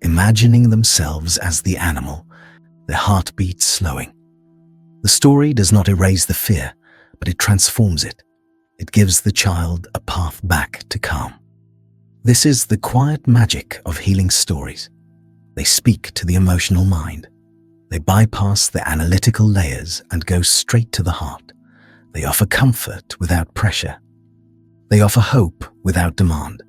imagining themselves as the animal, their heartbeat slowing. The story does not erase the fear, but it transforms it. It gives the child a path back to calm. This is the quiet magic of healing stories. They speak to the emotional mind. They bypass the analytical layers and go straight to the heart. They offer comfort without pressure. They offer hope without demand.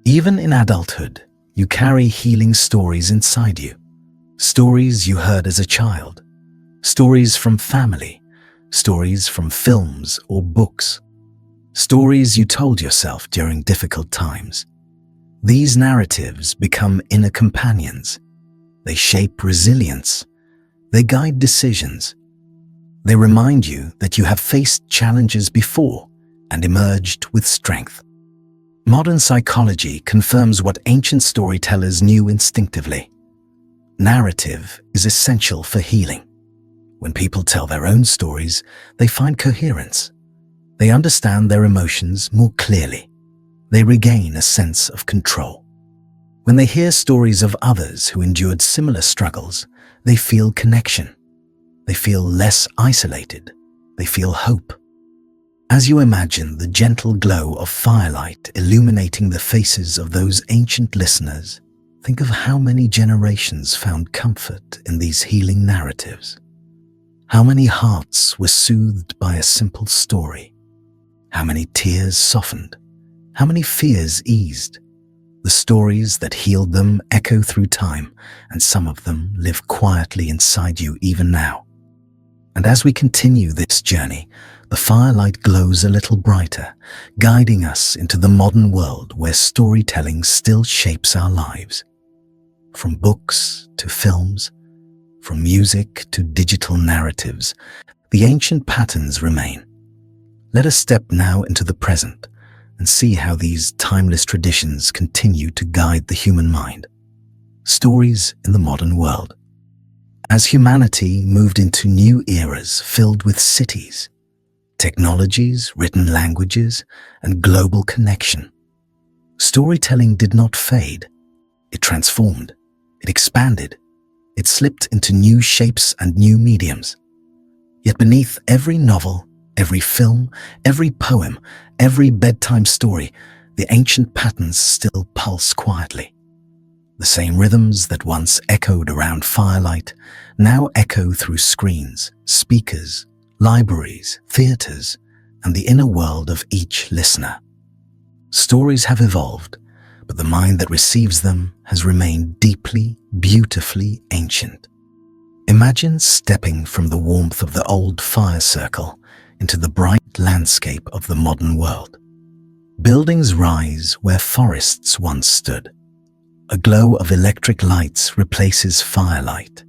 Even in adulthood, you carry healing stories inside you. Stories you heard as a child. Stories from family. Stories from films or books. Stories you told yourself during difficult times. These narratives become inner companions. They shape resilience. They guide decisions. They remind you that you have faced challenges before and emerged with strength. Modern psychology confirms what ancient storytellers knew instinctively. Narrative is essential for healing. When people tell their own stories, they find coherence. They understand their emotions more clearly. They regain a sense of control. When they hear stories of others who endured similar struggles, they feel connection. They feel less isolated. They feel hope. As you imagine the gentle glow of firelight illuminating the faces of those ancient listeners, think of how many generations found comfort in these healing narratives. How many hearts were soothed by a simple story. How many tears softened. How many fears eased. The stories that healed them echo through time, and some of them live quietly inside you even now. And as we continue this journey, the firelight glows a little brighter, guiding us into the modern world where storytelling still shapes our lives. From books to films, from music to digital narratives, the ancient patterns remain. Let us step now into the present and see how these timeless traditions continue to guide the human mind. Stories in the modern world. As humanity moved into new eras filled with cities, technologies, written languages, and global connection, storytelling did not fade. It transformed. It expanded. It slipped into new shapes and new mediums. Yet beneath every novel, every film, every poem, every bedtime story, the ancient patterns still pulse quietly. The same rhythms that once echoed around firelight now echo through screens, speakers, libraries, theaters, and the inner world of each listener. Stories have evolved, but the mind that receives them has remained deeply, beautifully ancient. Imagine stepping from the warmth of the old fire circle into the bright landscape of the modern world. Buildings rise where forests once stood. A glow of electric lights replaces firelight.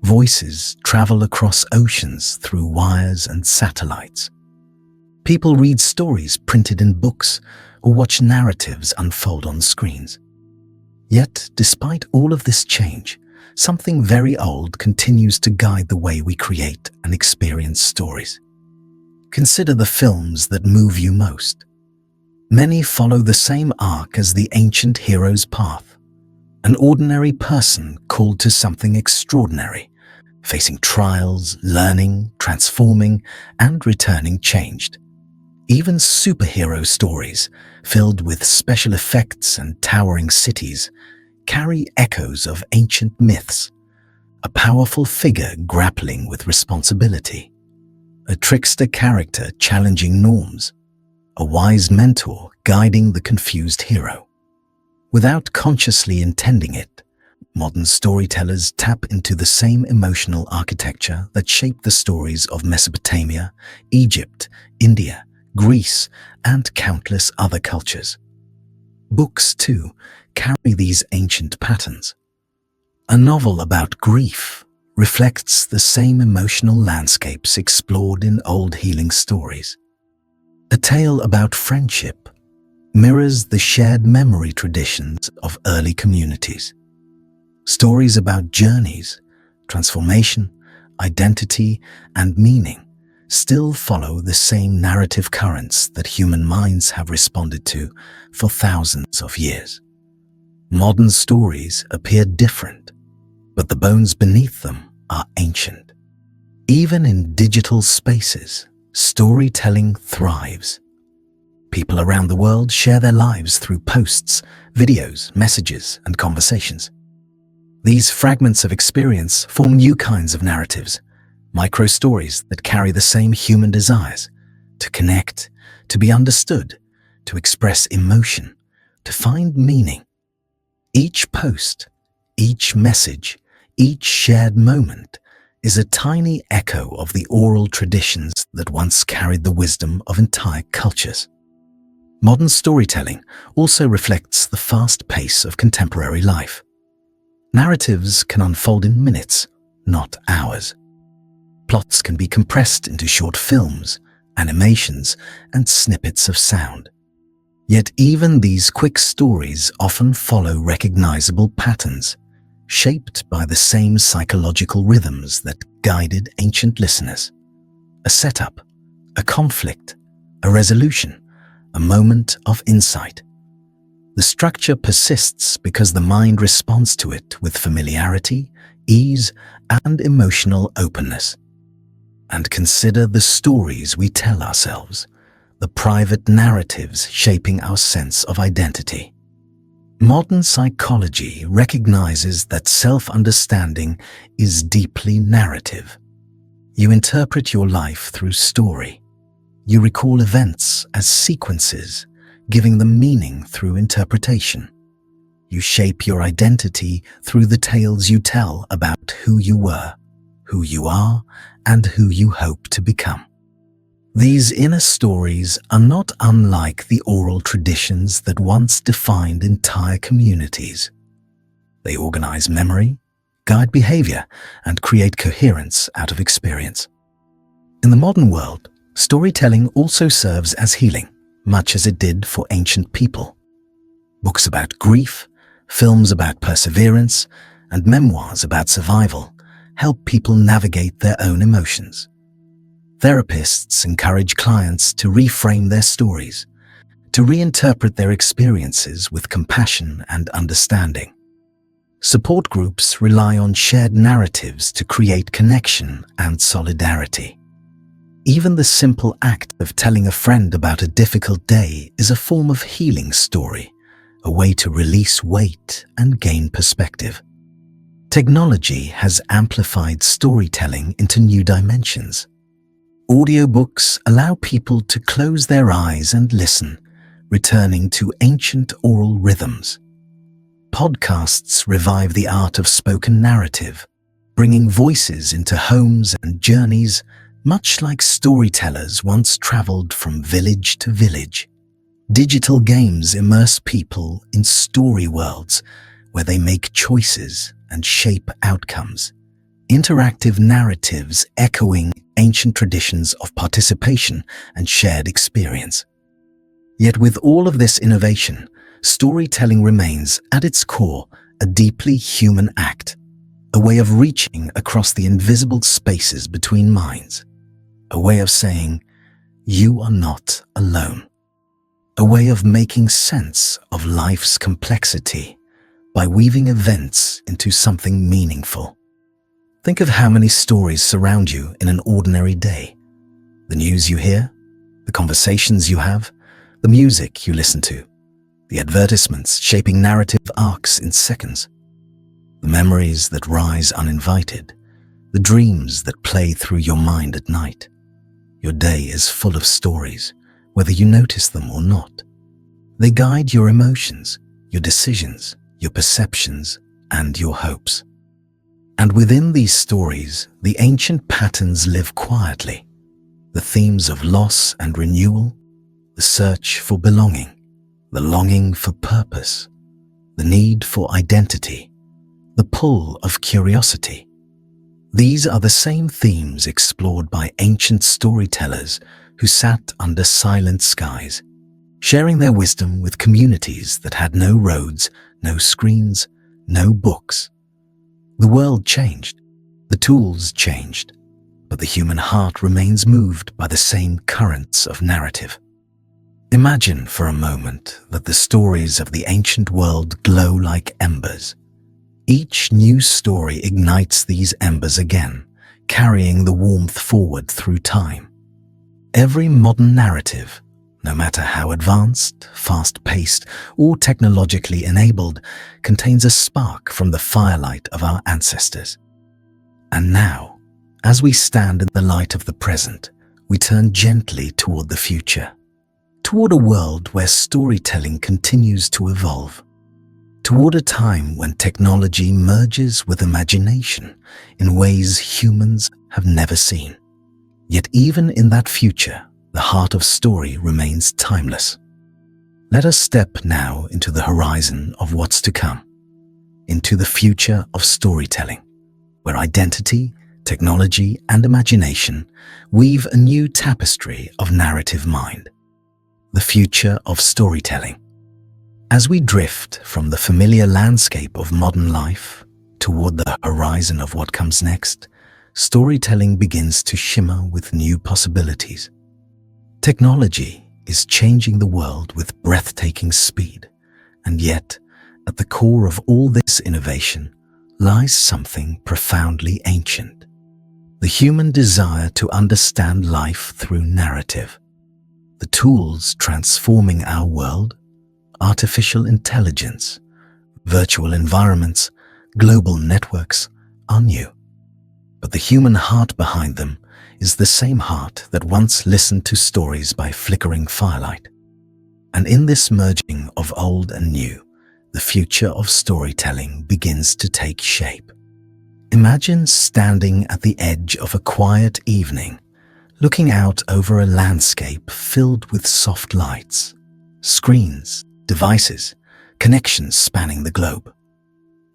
Voices travel across oceans through wires and satellites. People read stories printed in books or watch narratives unfold on screens. Yet, despite all of this change, something very old continues to guide the way we create and experience stories. Consider the films that move you most. Many follow the same arc as the ancient hero's path. An ordinary person called to something extraordinary, facing trials, learning, transforming, and returning changed. Even superhero stories, filled with special effects and towering cities, carry echoes of ancient myths. A powerful figure grappling with responsibility. A trickster character challenging norms. A wise mentor guiding the confused hero. Without consciously intending it, modern storytellers tap into the same emotional architecture that shaped the stories of Mesopotamia, Egypt, India, Greece, and countless other cultures. Books, too, carry these ancient patterns. A novel about grief reflects the same emotional landscapes explored in old healing stories. A tale about friendship mirrors the shared memory traditions of early communities. Stories about journeys, transformation, identity, and meaning still follow the same narrative currents that human minds have responded to for thousands of years. Modern stories appear different, but the bones beneath them are ancient. Even in digital spaces, storytelling thrives. People around the world share their lives through posts, videos, messages, and conversations. These fragments of experience form new kinds of narratives, micro-stories that carry the same human desires to connect, to be understood, to express emotion, to find meaning. Each post, each message, each shared moment is a tiny echo of the oral traditions that once carried the wisdom of entire cultures. Modern storytelling also reflects the fast pace of contemporary life. Narratives can unfold in minutes, not hours. Plots can be compressed into short films, animations, and snippets of sound. Yet even these quick stories often follow recognizable patterns, shaped by the same psychological rhythms that guided ancient listeners. A setup, a conflict, a resolution, a moment of insight. The structure persists because the mind responds to it with familiarity, ease, and emotional openness. And consider the stories we tell ourselves, the private narratives shaping our sense of identity. Modern psychology recognizes that self-understanding is deeply narrative. You interpret your life through story. You recall events as sequences, giving them meaning through interpretation. You shape your identity through the tales you tell about who you were, who you are, and who you hope to become. These inner stories are not unlike the oral traditions that once defined entire communities. They organize memory, guide behavior, and create coherence out of experience. In the modern world, storytelling also serves as healing, much as it did for ancient people. Books about grief, films about perseverance, and memoirs about survival help people navigate their own emotions. Therapists encourage clients to reframe their stories, to reinterpret their experiences with compassion and understanding. Support groups rely on shared narratives to create connection and solidarity. Even the simple act of telling a friend about a difficult day is a form of healing story, a way to release weight and gain perspective. Technology has amplified storytelling into new dimensions. Audiobooks allow people to close their eyes and listen, returning to ancient oral rhythms. Podcasts revive the art of spoken narrative, bringing voices into homes and journeys, much like storytellers once traveled from village to village. Digital games immerse people in story worlds where they make choices and shape outcomes. Interactive narratives echoing ancient traditions of participation and shared experience. Yet with all of this innovation, storytelling remains at its core a deeply human act, a way of reaching across the invisible spaces between minds, a way of saying, "You are not alone," a way of making sense of life's complexity by weaving events into something meaningful. Think of how many stories surround you in an ordinary day. The news you hear, the conversations you have, the music you listen to, the advertisements shaping narrative arcs in seconds, the memories that rise uninvited, the dreams that play through your mind at night. Your day is full of stories, whether you notice them or not. They guide your emotions, your decisions, your perceptions, and your hopes. And within these stories, the ancient patterns live quietly. The themes of loss and renewal, the search for belonging, the longing for purpose, the need for identity, the pull of curiosity. These are the same themes explored by ancient storytellers who sat under silent skies, sharing their wisdom with communities that had no roads, no screens, no books. The world changed, the tools changed, but the human heart remains moved by the same currents of narrative. Imagine for a moment that the stories of the ancient world glow like embers. Each new story ignites these embers again, carrying the warmth forward through time. Every modern narrative, no matter how advanced, fast-paced, or technologically enabled, contains a spark from the firelight of our ancestors. And now, as we stand in the light of the present, we turn gently toward the future, toward a world where storytelling continues to evolve, toward a time when technology merges with imagination in ways humans have never seen. Yet even in that future, the heart of story remains timeless. Let us step now into the horizon of what's to come, into the future of storytelling, where identity, technology, and imagination weave a new tapestry of narrative mind. The future of storytelling. As we drift from the familiar landscape of modern life toward the horizon of what comes next, storytelling begins to shimmer with new possibilities. Technology is changing the world with breathtaking speed, and yet, at the core of all this innovation lies something profoundly ancient: the human desire to understand life through narrative. The tools transforming our world, artificial intelligence, virtual environments, global networks, are new. But the human heart behind them is the same heart that once listened to stories by flickering firelight. And in this merging of old and new, the future of storytelling begins to take shape. Imagine standing at the edge of a quiet evening, looking out over a landscape filled with soft lights, screens, devices, connections spanning the globe.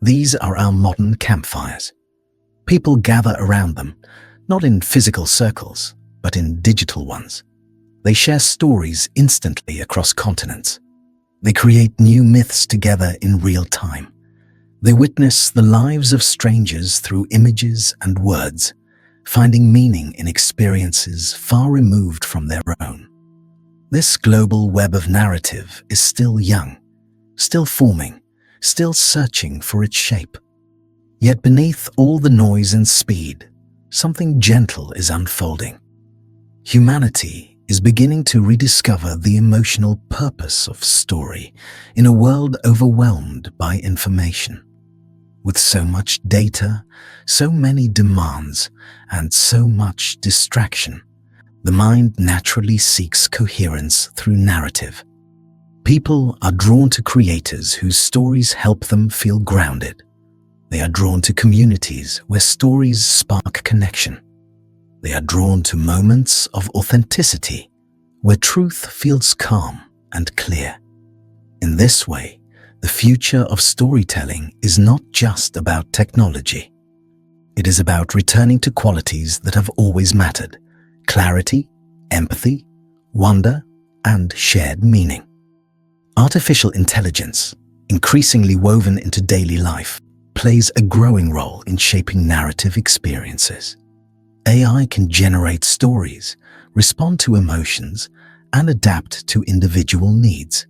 These are our modern campfires. People gather around them, not in physical circles, but in digital ones. They share stories instantly across continents. They create new myths together in real time. They witness the lives of strangers through images and words, finding meaning in experiences far removed from their own. This global web of narrative is still young, still forming, still searching for its shape. Yet beneath all the noise and speed, something gentle is unfolding. Humanity is beginning to rediscover the emotional purpose of story in a world overwhelmed by information. With so much data, so many demands, and so much distraction, the mind naturally seeks coherence through narrative. People are drawn to creators whose stories help them feel grounded. They are drawn to communities where stories spark connection. They are drawn to moments of authenticity, where truth feels calm and clear. In this way, the future of storytelling is not just about technology. It is about returning to qualities that have always mattered: clarity, empathy, wonder, and shared meaning. Artificial intelligence, increasingly woven into daily life, plays a growing role in shaping narrative experiences. AI can generate stories, respond to emotions, and adapt to individual needs.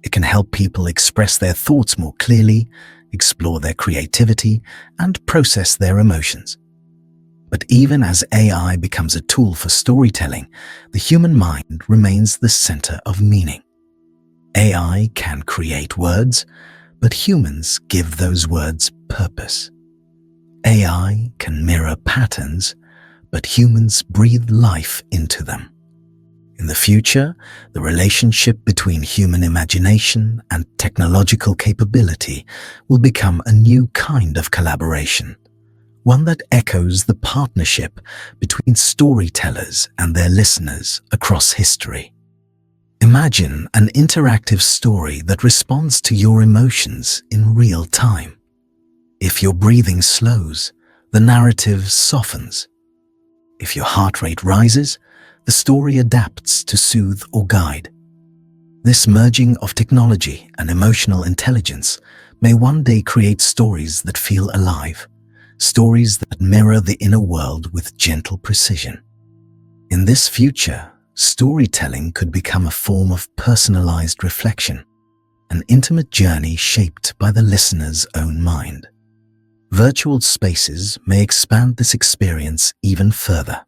It can help people express their thoughts more clearly, explore their creativity, and process their emotions. But even as AI becomes a tool for storytelling, the human mind remains the center of meaning. AI can create words, but humans give those words purpose. AI can mirror patterns, but humans breathe life into them. In the future, the relationship between human imagination and technological capability will become a new kind of collaboration, one that echoes the partnership between storytellers and their listeners across history. Imagine an interactive story that responds to your emotions in real time. If your breathing slows, the narrative softens. If your heart rate rises, the story adapts to soothe or guide. This merging of technology and emotional intelligence may one day create stories that feel alive, stories that mirror the inner world with gentle precision. In this future, storytelling could become a form of personalized reflection, an intimate journey shaped by the listener's own mind. Virtual spaces may expand this experience even further.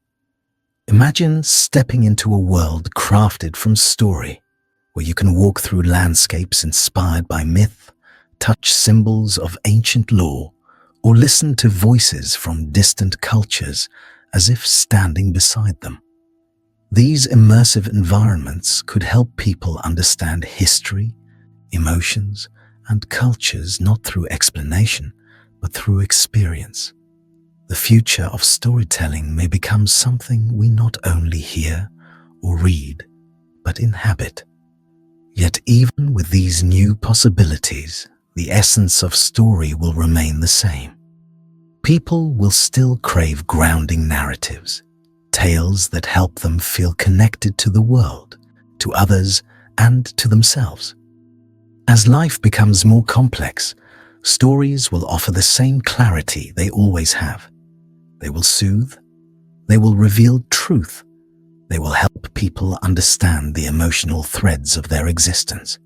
Imagine stepping into a world crafted from story, where you can walk through landscapes inspired by myth, touch symbols of ancient lore, or listen to voices from distant cultures as if standing beside them. These immersive environments could help people understand history, emotions, and cultures not through explanation, but through experience. The future of storytelling may become something we not only hear or read, but inhabit. Yet even with these new possibilities, the essence of story will remain the same. People will still crave grounding narratives, tales that help them feel connected to the world, to others, and to themselves. As life becomes more complex, stories will offer the same clarity they always have. They will soothe, they will reveal truth, they will help people understand the emotional threads of their existence.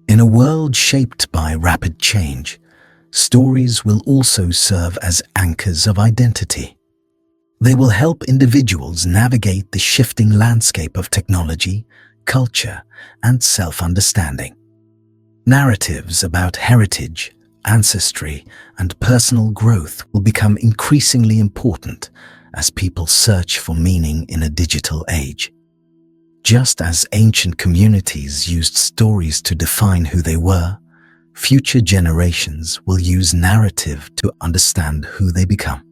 In a world shaped by rapid change, stories will also serve as anchors of identity. They will help individuals navigate the shifting landscape of technology, culture, and self-understanding. Narratives about heritage, ancestry, and personal growth will become increasingly important as people search for meaning in a digital age. Just as ancient communities used stories to define who they were, future generations will use narrative to understand who they become.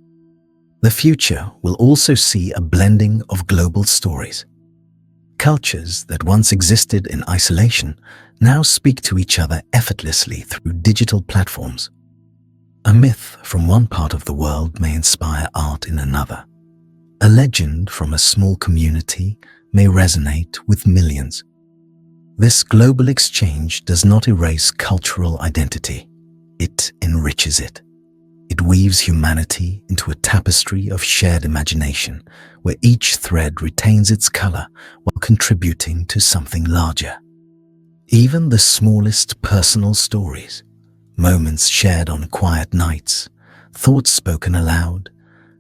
The future will also see a blending of global stories. Cultures that once existed in isolation now speak to each other effortlessly through digital platforms. A myth from one part of the world may inspire art in another. A legend from a small community may resonate with millions. This global exchange does not erase cultural identity. It enriches it. It weaves humanity into a tapestry of shared imagination, where each thread retains its color while contributing to something larger. Even the smallest personal stories, moments shared on quiet nights, thoughts spoken aloud,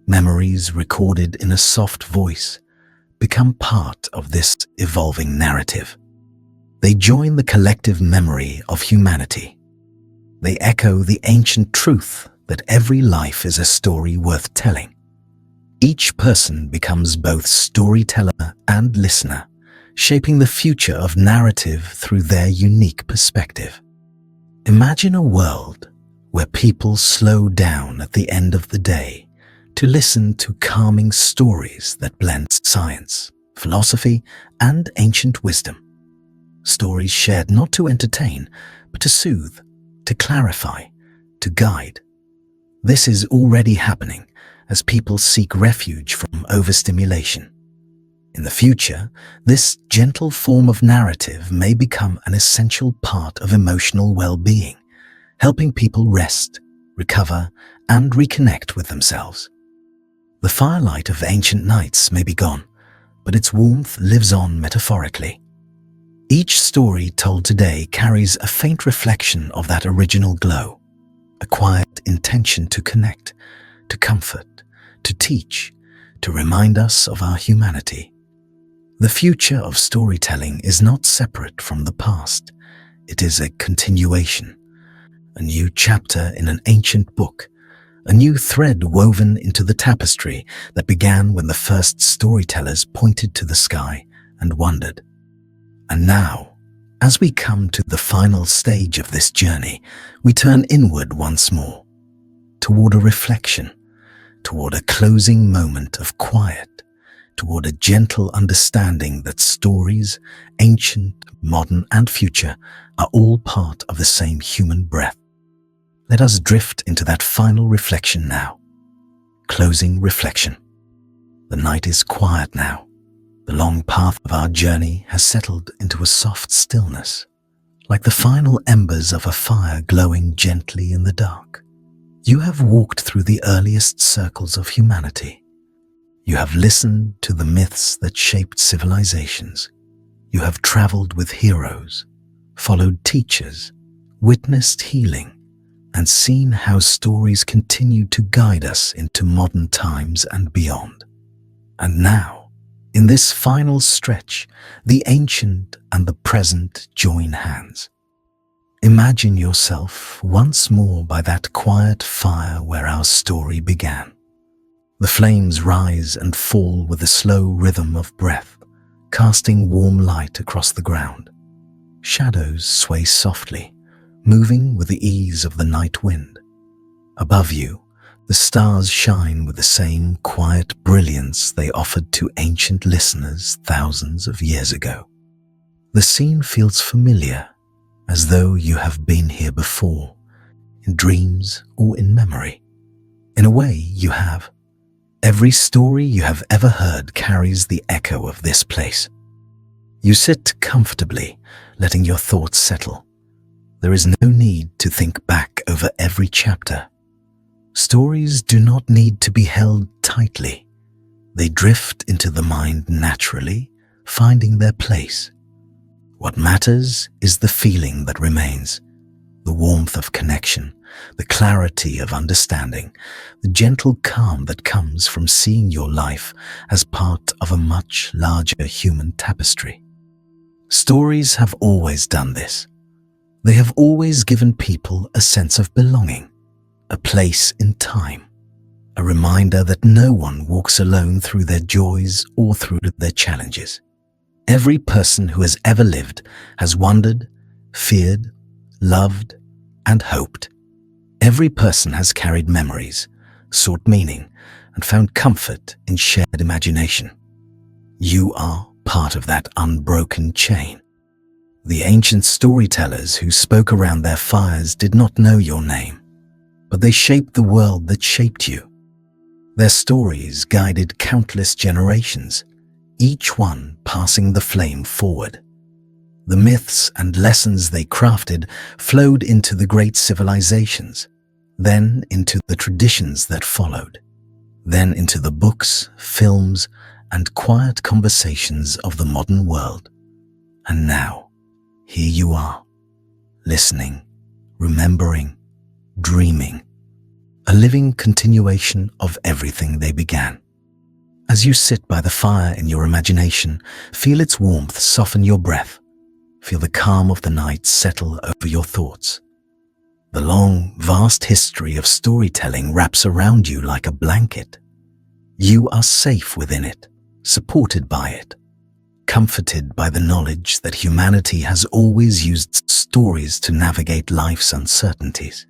memories recorded in a soft voice, become part of this evolving narrative. They join the collective memory of humanity. They echo the ancient truth that every life is a story worth telling. Each person becomes both storyteller and listener, shaping the future of narrative through their unique perspective. Imagine a world where people slow down at the end of the day to listen to calming stories that blend science, philosophy, and ancient wisdom. Stories shared not to entertain, but to soothe, to clarify, to guide. This is already happening as people seek refuge from overstimulation. In the future, this gentle form of narrative may become an essential part of emotional well-being, helping people rest, recover, and reconnect with themselves. The firelight of ancient nights may be gone, but its warmth lives on metaphorically. Each story told today carries a faint reflection of that original glow, a quiet intention to connect, to comfort, to teach, to remind us of our humanity. The future of storytelling is not separate from the past. It is a continuation, a new chapter in an ancient book, a new thread woven into the tapestry that began when the first storytellers pointed to the sky and wondered. And now, as we come to the final stage of this journey, we turn inward once more, toward a reflection, toward a closing moment of quiet, toward a gentle understanding that stories, ancient, modern, and future, are all part of the same human breath. Let us drift into that final reflection now. Closing reflection. The night is quiet now. The long path of our journey has settled into a soft stillness, like the final embers of a fire glowing gently in the dark. You have walked through the earliest circles of humanity. You have listened to the myths that shaped civilizations. You have traveled with heroes, followed teachers, witnessed healing, and seen how stories continue to guide us into modern times and beyond. And now, in this final stretch, the ancient and the present join hands. Imagine yourself once more by that quiet fire where our story began. The flames rise and fall with a slow rhythm of breath, casting warm light across the ground. Shadows sway softly, moving with the ease of the night wind. Above you, the stars shine with the same quiet brilliance they offered to ancient listeners thousands of years ago. The scene feels familiar, as though you have been here before, in dreams or in memory. In a way, you have. Every story you have ever heard carries the echo of this place. You sit comfortably, letting your thoughts settle. There is no need to think back over every chapter. Stories do not need to be held tightly. They drift into the mind naturally, finding their place. What matters is the feeling that remains, the warmth of connection, the clarity of understanding, the gentle calm that comes from seeing your life as part of a much larger human tapestry. Stories have always done this. They have always given people a sense of belonging, a place in time, a reminder that no one walks alone through their joys or through their challenges. Every person who has ever lived has wondered, feared, loved, and hoped. Every person has carried memories, sought meaning, and found comfort in shared imagination. You are part of that unbroken chain. The ancient storytellers who spoke around their fires did not know your name, but they shaped the world that shaped you. Their stories guided countless generations, each one passing the flame forward. The myths and lessons they crafted flowed into the great civilizations, then into the traditions that followed, then into the books, films, and quiet conversations of the modern world. And now, here you are, listening, remembering, dreaming, a living continuation of everything they began. As you sit by the fire in your imagination, feel its warmth soften your breath. Feel the calm of the night settle over your thoughts. The long, vast history of storytelling wraps around you like a blanket. You are safe within it, supported by it. comforted by the knowledge that humanity has always used stories to navigate life's uncertainties.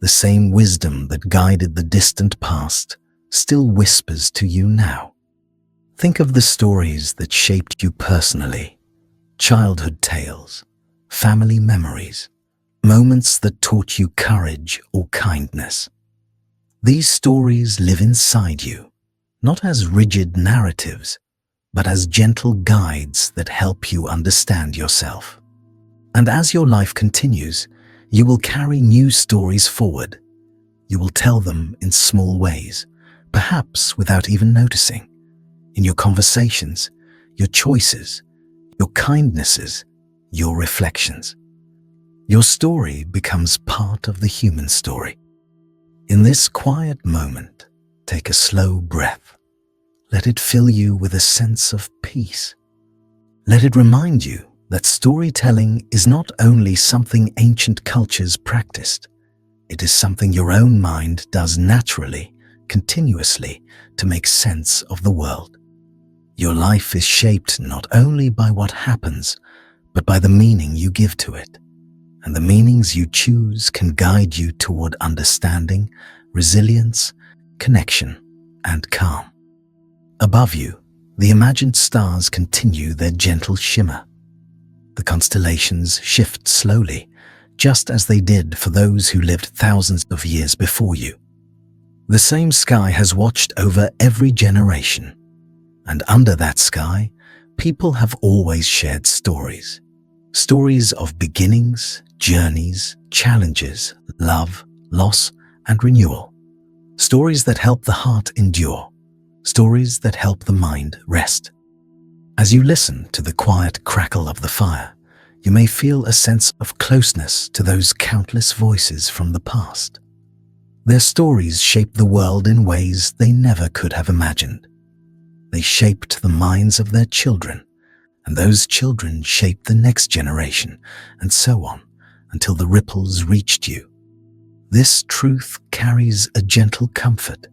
The same wisdom that guided the distant past still whispers to you now. Think of the stories that shaped you personally, childhood tales, family memories, moments that taught you courage or kindness. These stories live inside you, not as rigid narratives, but as gentle guides that help you understand yourself. And as your life continues, you will carry new stories forward. You will tell them in small ways, perhaps without even noticing. In your conversations, your choices, your kindnesses, your reflections. Your story becomes part of the human story. In this quiet moment, take a slow breath. Let it fill you with a sense of peace. Let it remind you that storytelling is not only something ancient cultures practiced, it is something your own mind does naturally, continuously, to make sense of the world. Your life is shaped not only by what happens, but by the meaning you give to it. And the meanings you choose can guide you toward understanding, resilience, connection, and calm. Above you, the imagined stars continue their gentle shimmer. The constellations shift slowly, just as they did for those who lived thousands of years before you. The same sky has watched over every generation, and under that sky, people have always shared stories. Stories of beginnings, journeys, challenges, love, loss, and renewal. Stories that help the heart endure. Stories that help the mind rest. As you listen to the quiet crackle of the fire, you may feel a sense of closeness to those countless voices from the past. Their stories shaped the world in ways they never could have imagined. They shaped the minds of their children, and those children shaped the next generation, and so on, until the ripples reached you. This truth carries a gentle comfort.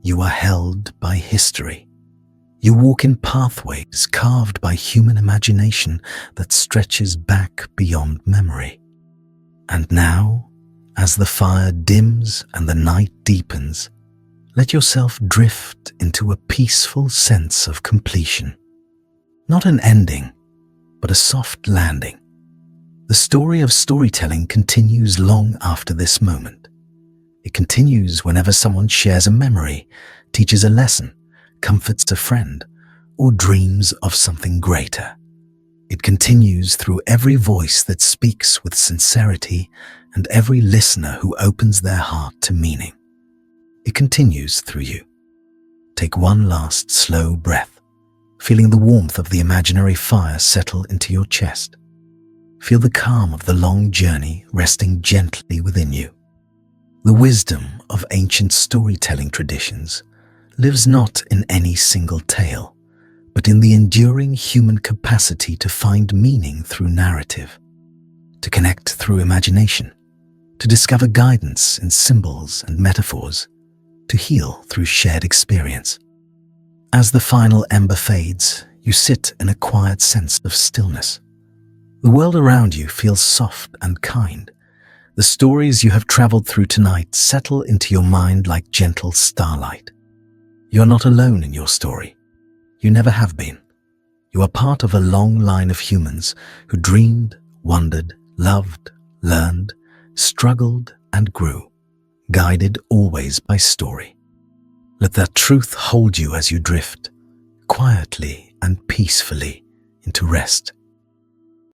You are held by history. You walk in pathways carved by human imagination that stretches back beyond memory. And now, as the fire dims and the night deepens, let yourself drift into a peaceful sense of completion. Not an ending, but a soft landing. The story of storytelling continues long after this moment. It continues whenever someone shares a memory, teaches a lesson, comforts a friend, or dreams of something greater. It continues through every voice that speaks with sincerity and every listener who opens their heart to meaning. It continues through you. Take one last slow breath, feeling the warmth of the imaginary fire settle into your chest. Feel the calm of the long journey resting gently within you. The wisdom of ancient storytelling traditions lives not in any single tale, but in the enduring human capacity to find meaning through narrative, to connect through imagination, to discover guidance in symbols and metaphors, to heal through shared experience. As the final ember fades, you sit in a quiet sense of stillness. The world around you feels soft and kind. The stories you have traveled through tonight settle into your mind like gentle starlight. You're not alone in your story. You never have been. You are part of a long line of humans who dreamed, wondered, loved, learned, struggled, and grew, guided always by story. Let that truth hold you as you drift, quietly and peacefully, into rest.